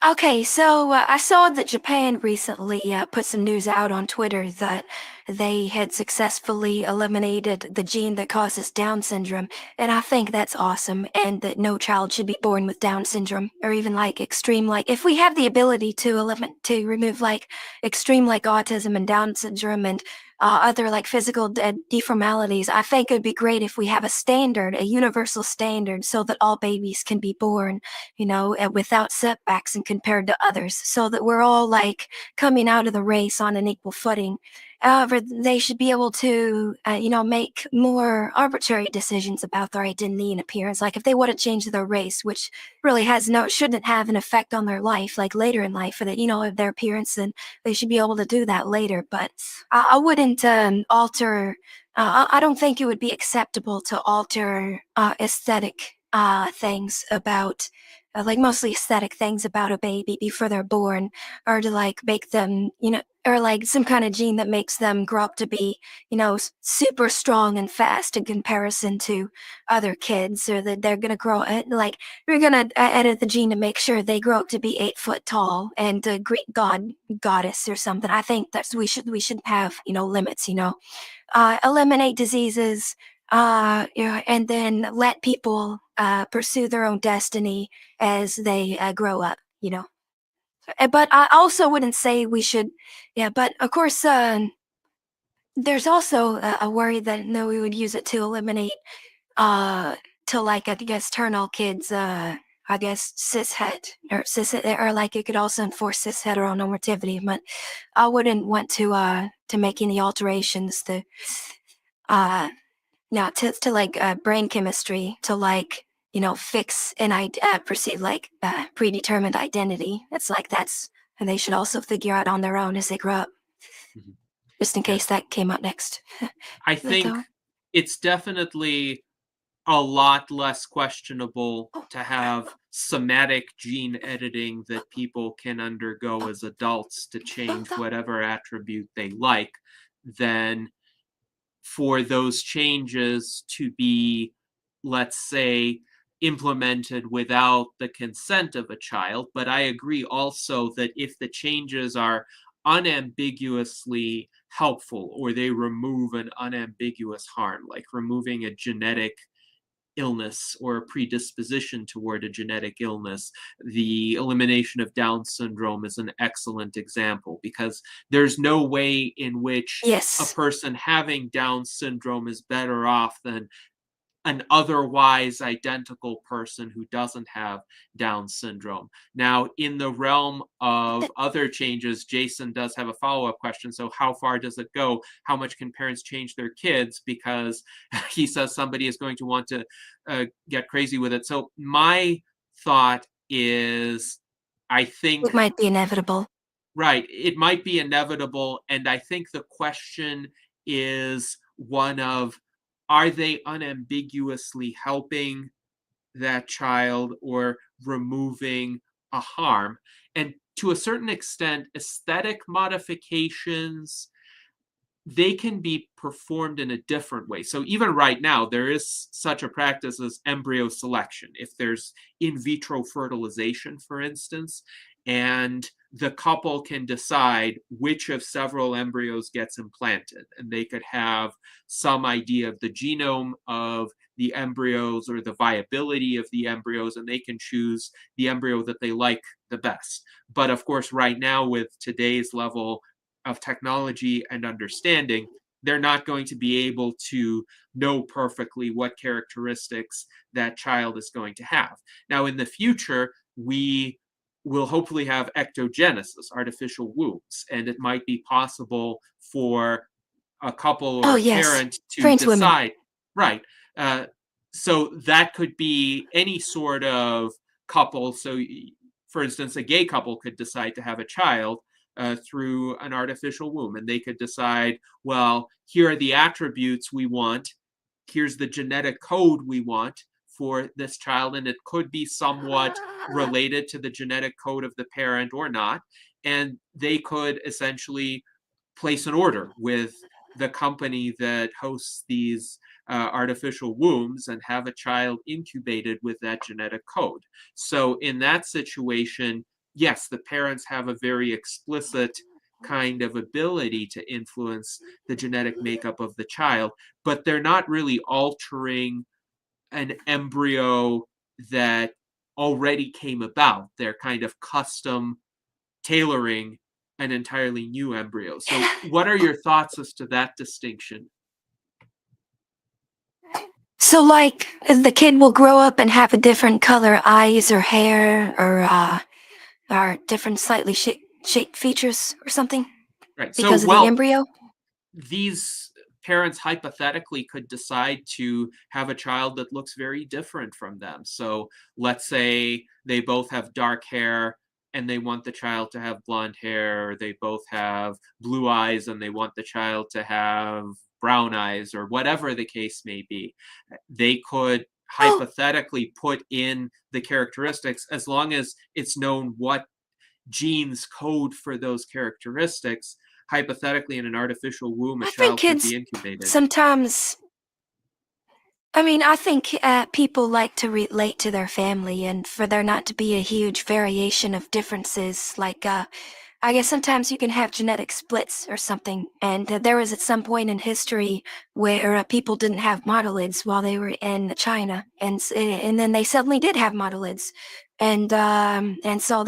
Okay, so I saw that Japan recently put some news out on Twitter that they had successfully eliminated the gene that causes Down syndrome, and I think that's awesome, and that no child should be born with Down syndrome, or even like extreme, like if we have the ability to remove like extreme like autism and Down syndrome and other like physical deformalities, I think it would be great if we have a standard, a universal standard, so that all babies can be born without setbacks and compared to others, so that we're all like coming out of the race on an equal footing. However, they should be able to, make more arbitrary decisions about their identity and appearance. Like if they want to change their race, which really shouldn't have an effect on their life, like later in life, for of their appearance, then they should be able to do that later. But I wouldn't alter. I don't think it would be acceptable to alter aesthetic things about. Like mostly aesthetic things about a baby before they're born, or to like make them, or like some kind of gene that makes them grow up to be, super strong and fast in comparison to other kids, or that they're gonna grow like we're gonna edit the gene to make sure they grow up to be 8 foot tall and a Greek goddess or something. I think that's we should have limits. Eliminate diseases, and then let people pursue their own destiny as they grow up. But I also wouldn't say we should. Yeah, but of course, there's also a worry that no, we would use it to eliminate, to like I guess turn all kids, I guess cis or like it could also enforce cis heteronormativity. But I wouldn't want to make any alterations to, now to like brain chemistry to like fix an perceive like predetermined identity. It's like and they should also figure out on their own as they grow up. Mhm. Just in case that came up next. I think it's definitely a lot less questionable to have somatic gene editing that people can undergo as adults to change whatever attribute they like than for those changes to be, let's say, implemented without the consent of a child. But I agree also that if the changes are unambiguously helpful or they remove an unambiguous harm, like removing a genetic illness or a predisposition toward a genetic illness. The elimination of Down syndrome is an excellent example because there's no way in which a person having Down syndrome is better off than an otherwise identical person who doesn't have Down syndrome. Now, in the realm of other changes, Jason does have a follow-up question. So how far does it go? How much can parents change their kids? Because he says somebody is going to want to get crazy with it. So my thought is, I think it might be inevitable. Right. It might be inevitable. And I think the question is one of, are they unambiguously helping that child or removing a harm? And to a certain extent, aesthetic modifications, they can be performed in a different way. So even right now, there is such a practice as embryo selection. If there's in vitro fertilization, for instance, and the couple can decide which of several embryos gets implanted, and they could have some idea of the genome of the embryos or the viability of the embryos, and they can choose the embryo that they like the best. But of course, right now, with today's level of technology and understanding, they're not going to be able to know perfectly what characteristics that child is going to have. Now, in the future, we will hopefully have ectogenesis, artificial wombs, and it might be possible for a couple or a parent to decide. Right. So that could be any sort of couple. So, for instance, a gay couple could decide to have a child through an artificial womb, and they could decide, well, here are the attributes we want, here's the genetic code we want for this child, and it could be somewhat related to the genetic code of the parent or not, and they could essentially place an order with the company that hosts these artificial wombs and have a child incubated with that genetic code. So in that situation, yes, the parents have a very explicit kind of ability to influence the genetic makeup of the child, but they're not really altering an embryo that already came about. They're kind of custom tailoring an entirely new embryo. So what are your thoughts as to that distinction? So like the kid will grow up and have a different color eyes or hair or different slightly shaped features or something? Right. Because of the embryo? these parents hypothetically could decide to have a child that looks very different from them. So let's say they both have dark hair and they want the child to have blonde hair, or they both have blue eyes and they want the child to have brown eyes, or whatever the case may be. They could Oh, hypothetically put in the characteristics, as long as it's known what genes code for those characteristics. Hypothetically, in an artificial womb, a I think child could be kids incubated. sometimes. I mean, I think people like to relate to their family, and for there not to be a huge variation of differences, like I guess sometimes you can have genetic splits or something. And there was at some point in history where people didn't have monolids while they were in China, and then they suddenly did have monolids, and so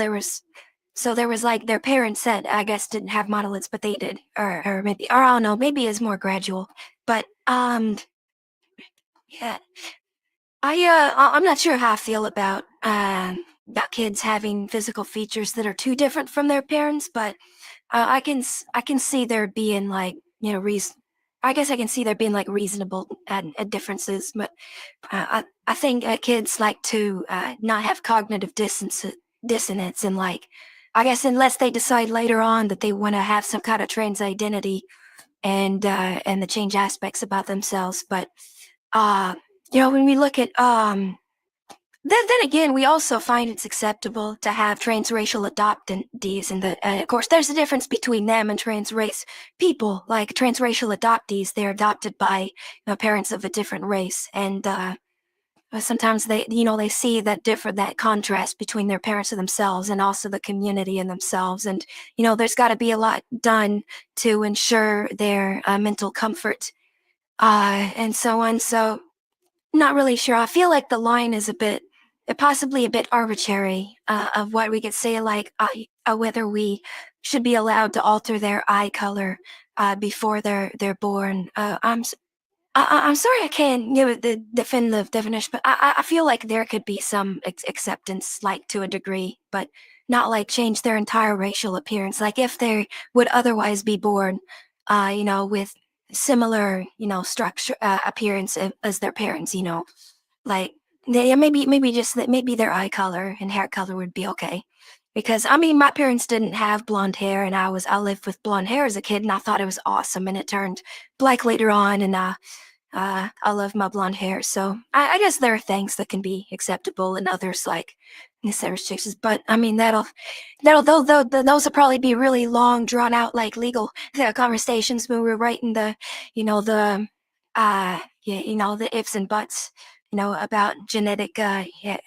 there was like their parents said, I guess, didn't have monolids, but they did, or maybe, or I don't know, maybe it's more gradual, but yeah. I'm not sure how I feel about kids having physical features that are too different from their parents, but I can see there being like, reason. I guess I can see there being like reasonable differences, but I think kids like to not have cognitive dissonance, and like, I guess unless they decide later on that they want to have some kind of trans identity and the change aspects about themselves, but uh, when we look at then again, we also find it's acceptable to have transracial adoptees, and of course, there's a difference between them and transrace people. Like transracial adoptees, they're adopted by parents of a different race, and sometimes they see that contrast between their parents and themselves, and also the community and themselves, and there's got to be a lot done to ensure their mental comfort, and so on. So. Not really sure. I feel like the line is possibly a bit arbitrary of what we could say, like whether we should be allowed to alter their eye color before they're born. I'm sorry I can't give it the definitive definition, but I feel like there could be some acceptance, like to a degree, but not like change their entire racial appearance. Like if they would otherwise be born, with similar, structure appearance as their parents, like maybe just that maybe their eye color and hair color would be okay. Because I mean, my parents didn't have blonde hair, and I lived with blonde hair as a kid, and I thought it was awesome, and it turned black later on, and I love my blonde hair, so I guess there are things that can be acceptable, and others like restrictions. But I mean, those will probably be really long, drawn out, like legal conversations when we're writing the ifs and buts, about genetic,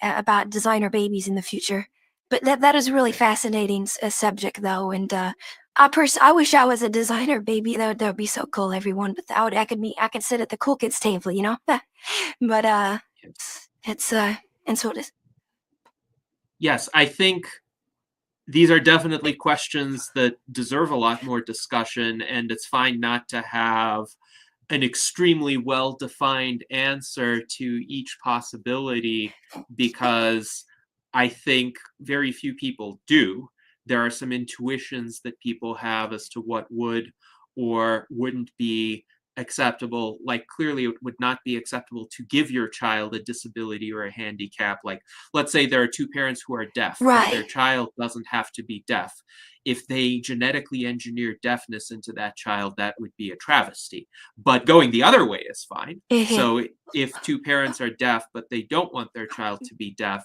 about designer babies in the future. But that is a really fascinating subject, though, and I wish I was a designer baby. That would be so cool, everyone. But I could sit at the cool kids table, But it's and so it is. Yes, I think these are definitely questions that deserve a lot more discussion, and it's fine not to have an extremely well-defined answer to each possibility, because I think very few people do. There are some intuitions that people have as to what would or wouldn't be acceptable. Like, clearly it would not be acceptable to give your child a disability or a handicap. Like, let's say there are two parents who are deaf, but their Right. child doesn't have to be deaf. If they genetically engineer deafness into that child, that would be a travesty. But going the other way is fine. Mhm. So if two parents are deaf, but they don't want their child to be deaf,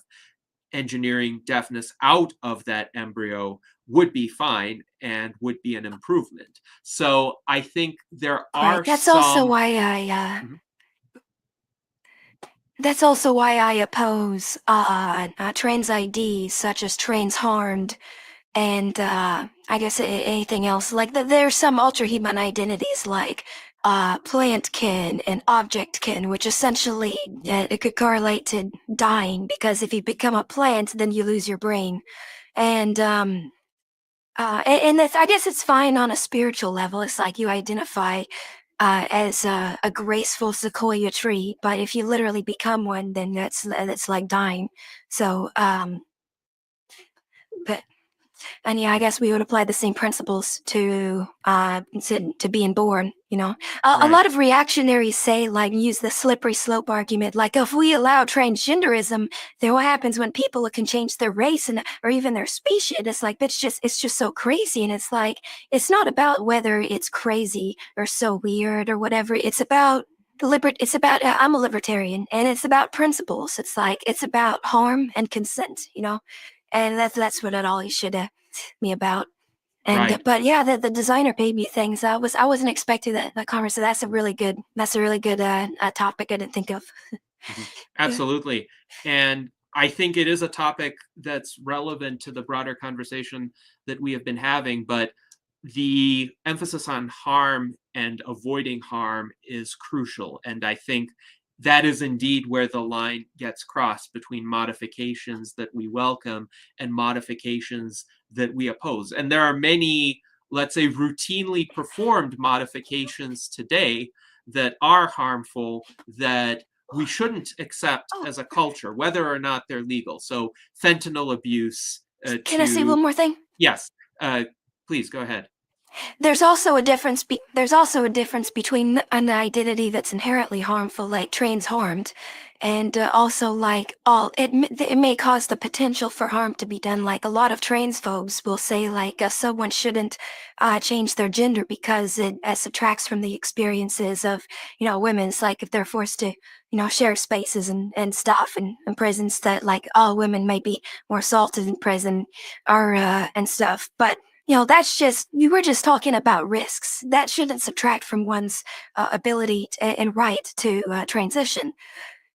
engineering deafness out of that embryo would be fine and would be an improvement. So I think there Right. are some. Mhm. That's also why I oppose trans IDs such as trans harmed, and I guess anything else. Like there's some ultra-human identities like plantkin and objectkin, which essentially it could correlate to dying, because if you become a plant, then you lose your brain. And I guess it's fine on a spiritual level. It's like you identify as a graceful sequoia tree, but if you literally become one, then that's like dying. So, but And yeah, I guess we would apply the same principles to being born, you know. A Right. lot of reactionaries say, like, use the slippery slope argument, like, if we allow transgenderism, then what happens when people can change their race and or even their species? It's like, it's just so crazy. And it's like, it's not about whether it's crazy or so weird or whatever. It's about it's about I'm a libertarian, and it's about principles. It's like, it's about harm and consent, you know. And that's what it always should me about. And Right. but yeah, the designer baby things. I wasn't expecting that conversation. That's a really good topic I didn't think of. Mhm. Yeah. Absolutely. And I think it is a topic that's relevant to the broader conversation that we have been having, but the emphasis on harm and avoiding harm is crucial. And I think that is indeed where the line gets crossed between modifications that we welcome and modifications that we oppose. And there are many, let's say, routinely performed modifications today that are harmful, that we shouldn't accept Oh, as a culture, whether or not they're legal. So fentanyl abuse can I say one more thing? yes, please go ahead. There's also a difference. There's also a difference between an identity that's inherently harmful, like trans harmed, and also like it may cause the potential for harm to be done. Like a lot of trans folks will say, like someone shouldn't change their gender because it subtracts from the experiences of women. It's like if they're forced to share spaces and stuff in prisons, that like all women may be more assaulted in prison or and stuff, but. That's just, you were just talking about risks. That shouldn't subtract from one's ability and right to transition.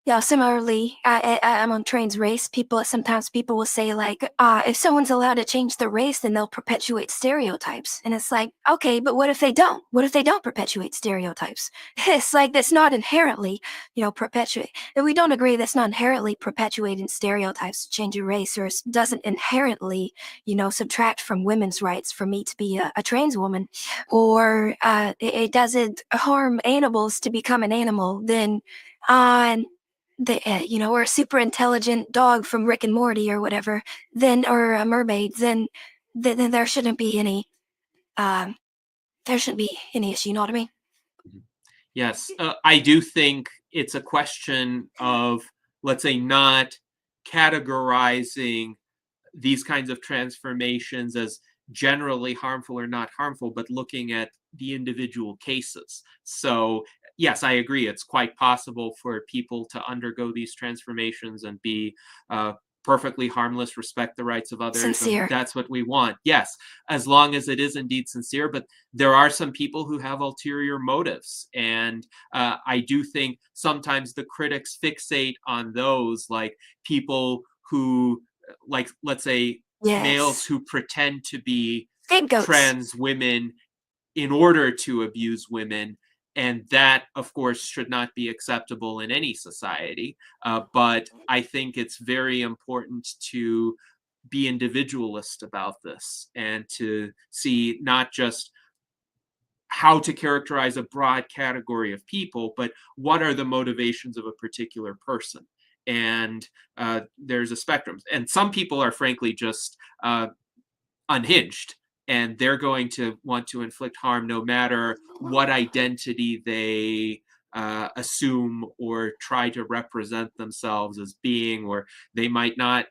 Yeah, similarly, I'm on trans race. Sometimes people will say, like, if someone's allowed to change their race, then they'll perpetuate stereotypes. And it's like, okay, but what if they don't? What if they don't perpetuate stereotypes? It's like, that's not inherently, perpetuate. If we don't agree that's not inherently perpetuating stereotypes to change your race, or doesn't inherently, subtract from women's rights for me to be a trans woman, or it doesn't harm animals to become an animal, then or a super intelligent dog from Rick and Morty or whatever, then or a mermaid, then there shouldn't be any issue. You know what I mean? Yes, I do think it's a question of, let's say, not categorizing these kinds of transformations as generally harmful or not harmful, but looking at the individual cases. So, yes, I agree. It's quite possible for people to undergo these transformations and be perfectly harmless, respect the rights of others, and Sincere. that's what we want. Yes, as long as it is indeed sincere, but there are some people who have ulterior motives. And I do think sometimes the critics fixate on those, like people who, like, let's say, males Yes. who pretend to be Scapegoats. trans women in order to abuse women. And that, of course, should not be acceptable in any society. But I think it's very important to be individualist about this and to see not just how to characterize a broad category of people, but what are the motivations of a particular person. And there's a spectrum. And some people are frankly just unhinged, and they're going to want to inflict harm no matter what identity they assume or try to represent themselves as being, or they might not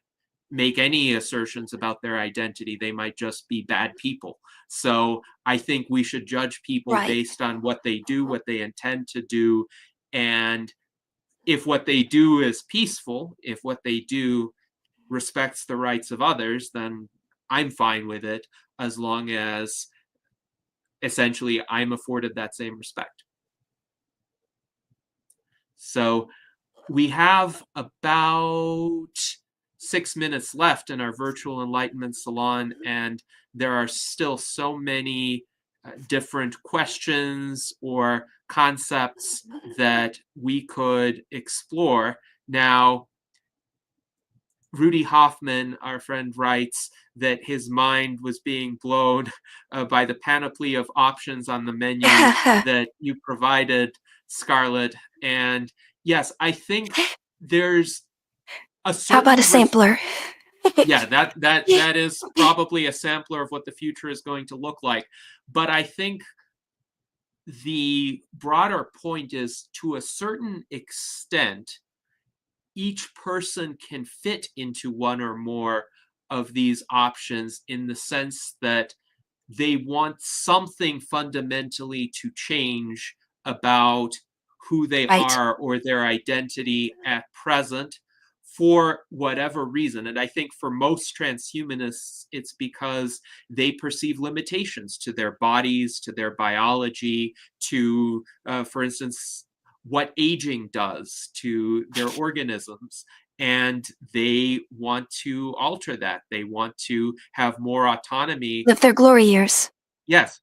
make any assertions about their identity. They might just be bad people. So I think we should judge people Right. based on what they do, what they intend to do. And if what they do is peaceful, if what they do respects the rights of others, then I'm fine with it, as long as essentially I'm afforded that same respect. So we have about 6 minutes left in our virtual Enlightenment Salon, and there are still so many different questions or concepts that we could explore. Now, Rudy Hoffman, our friend, writes that his mind was being blown by the panoply of options on the menu that you provided, Scarlet. And yes, I think there's a certain... How about a sampler? Yeah, that is probably a sampler of what the future is going to look like. But I think the broader point is, to a certain extent, each person can fit into one or more of these options, in the sense that they want something fundamentally to change about who they Right. are or their identity at present, for whatever reason. And I think for most transhumanists, it's because they perceive limitations to their bodies, to their biology, to, for instance, what aging does to their organisms. And they want to alter that. They want to have more autonomy. Live their glory years. Yes.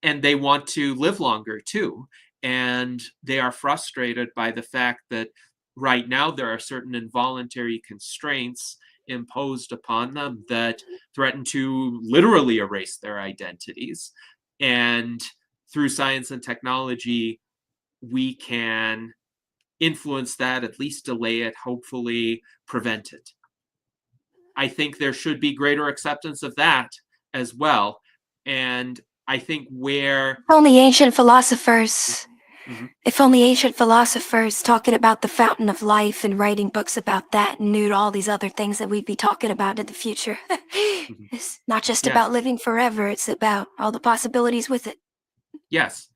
And they want to live longer too. And they are frustrated by the fact that right now there are certain involuntary constraints imposed upon them that threaten to literally erase their identities. And through science and technology, we can influence that, at least delay it, hopefully prevent it. I think there should be greater acceptance of that as well. And I think where Only ancient philosophers. Mhm. If only ancient philosophers talking about the fountain of life and writing books about that and knew all these other things that we'd be talking about in the future. Mhm. It's not just Yes, about living forever, it's about all the possibilities with it. yes.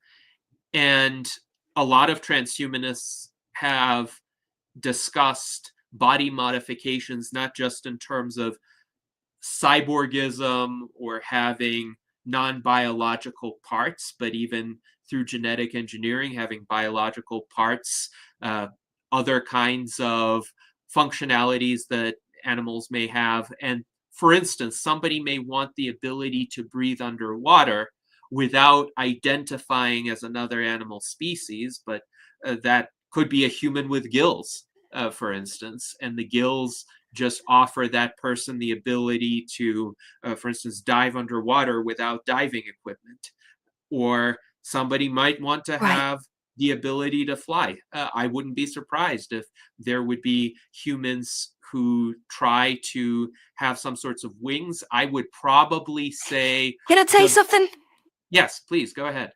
And a lot of transhumanists have discussed body modifications, not just in terms of cyborgism or having non-biological parts, but even through genetic engineering, having biological parts, uh, other kinds of functionalities that animals may have. And for instance, somebody may want the ability to breathe underwater without identifying as another animal species, but that could be a human with gills, for instance, and the gills just offer that person the ability to, for instance, dive underwater without diving equipment. Or somebody might want to Right. have the ability to fly. I wouldn't be surprised if there would be humans who try to have some sorts of wings. I would probably say Can I tell you the something? yes, please go ahead.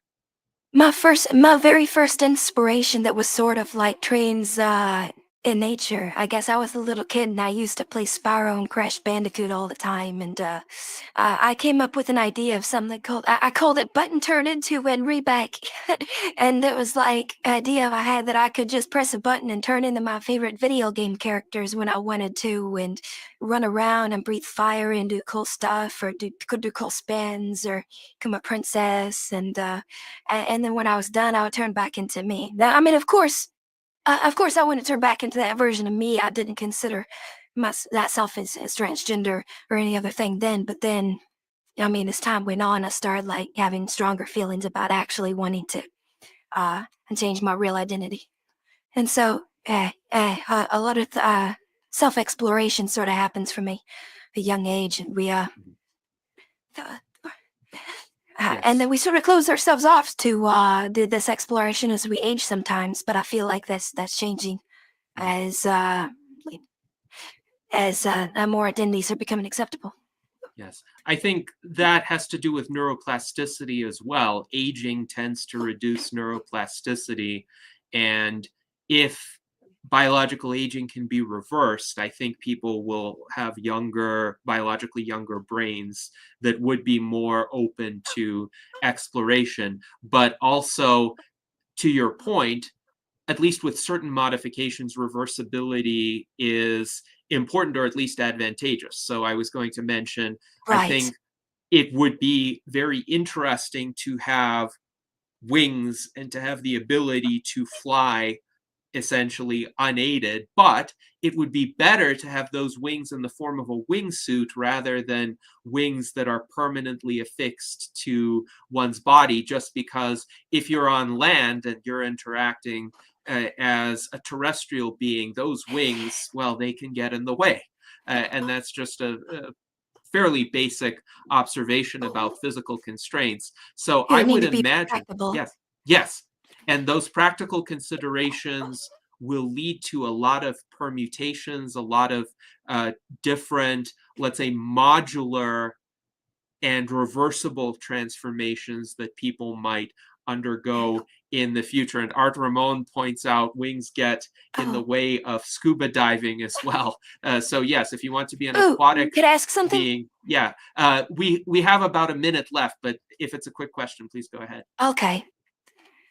My very first inspiration that was sort of like trains in nature. I guess I was a little kid and I used to play Spyro and Crash Bandicoot all the time, and I came up with an idea of something called I called it button turn into and reback, and it was like an idea I had that I could just press a button and turn into my favorite video game characters when I wanted to, and run around and breathe fire and do cool stuff, or could do cool spins, or become a princess, and then when I was done, I would turn back into me. Now, I mean, of course, I wouldn't turn back into that version of me. I didn't consider that self as transgender or any other thing then. But then, I mean, as time went on, I started like having stronger feelings about actually wanting to change my real identity. And so, a lot of self exploration sort of happens for me at a young age, and Mhm. uh, and then Yes. we sort of close ourselves off to this exploration as we age sometimes. But I feel like that's changing Mhm. as more identities are becoming acceptable. Yes. I think that has to do with neuroplasticity as well. Aging tends to reduce neuroplasticity. And if biological aging can be reversed, I think people will have younger, biologically younger brains that would be more open to exploration. But also, to your point, at least with certain modifications, reversibility is important, or at least advantageous. So I was going to mention, I Right. think it would be very interesting to have wings and to have the ability to fly essentially unaided, but it would be better to have those wings in the form of a wingsuit rather than wings that are permanently affixed to one's body, just because if you're on land and you're interacting as a terrestrial being, those wings, well, they can get in the way. And that's just a fairly basic observation about physical constraints. So It I would need would to be imagine, practicable. yes, yes. And those practical considerations will lead to a lot of permutations, a lot of different, let's say, modular and reversible transformations that people might undergo in the future. And Art Ramon points out wings get in the Oh. way of scuba diving as well. So yes, if you want to be an Ooh, aquatic could I ask something? being, yeah. We have about a minute left, but if it's a quick question, please go ahead. Okay.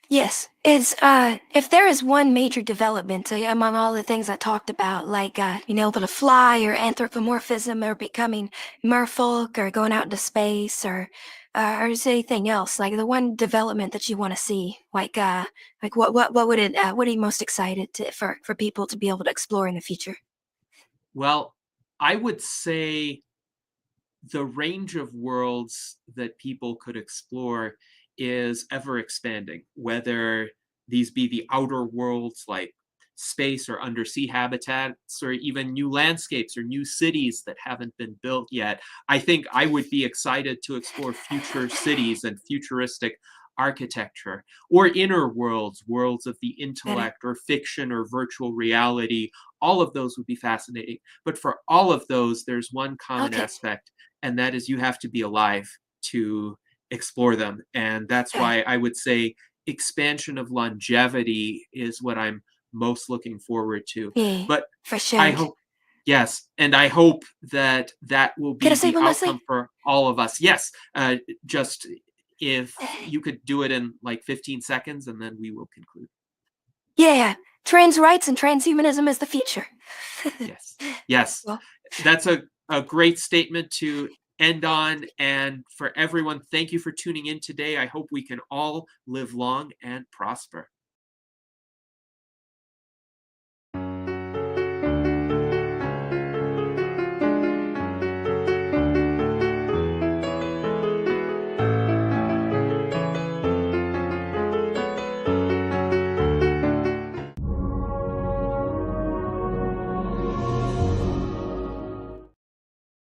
Yes. If there is one major development among all the things I talked about, like being able to fly or anthropomorphism or becoming merfolk or going out into space or is there anything else, like the one development that you want to see, like what would it what are you most excited for people to be able to explore in the future? Well, I would say the range of worlds that people could explore is ever expanding, whether these be the outer worlds like space or undersea habitats, or even new landscapes or new cities that haven't been built yet. I think I would be excited to explore future cities and futuristic architecture, or inner worlds, worlds of the Got it. intellect or fiction or virtual reality. All of those would be fascinating. But for all of those, there's one common Okay. aspect, and that is you have to be alive to explore them. And that's Okay. why I would say expansion of longevity is what I'm most looking forward to. Yeah, But for I sure. hope, yes, and I hope that that will Could I be say the one last thing? outcome for all of us. Yes, just if you could do it in like 15 seconds, and then we will conclude. Yeah, trans rights and transhumanism is the future. Yes, yes, Well, that's a great statement to end on. And for everyone, thank you for tuning in today. I hope we can all live long and prosper.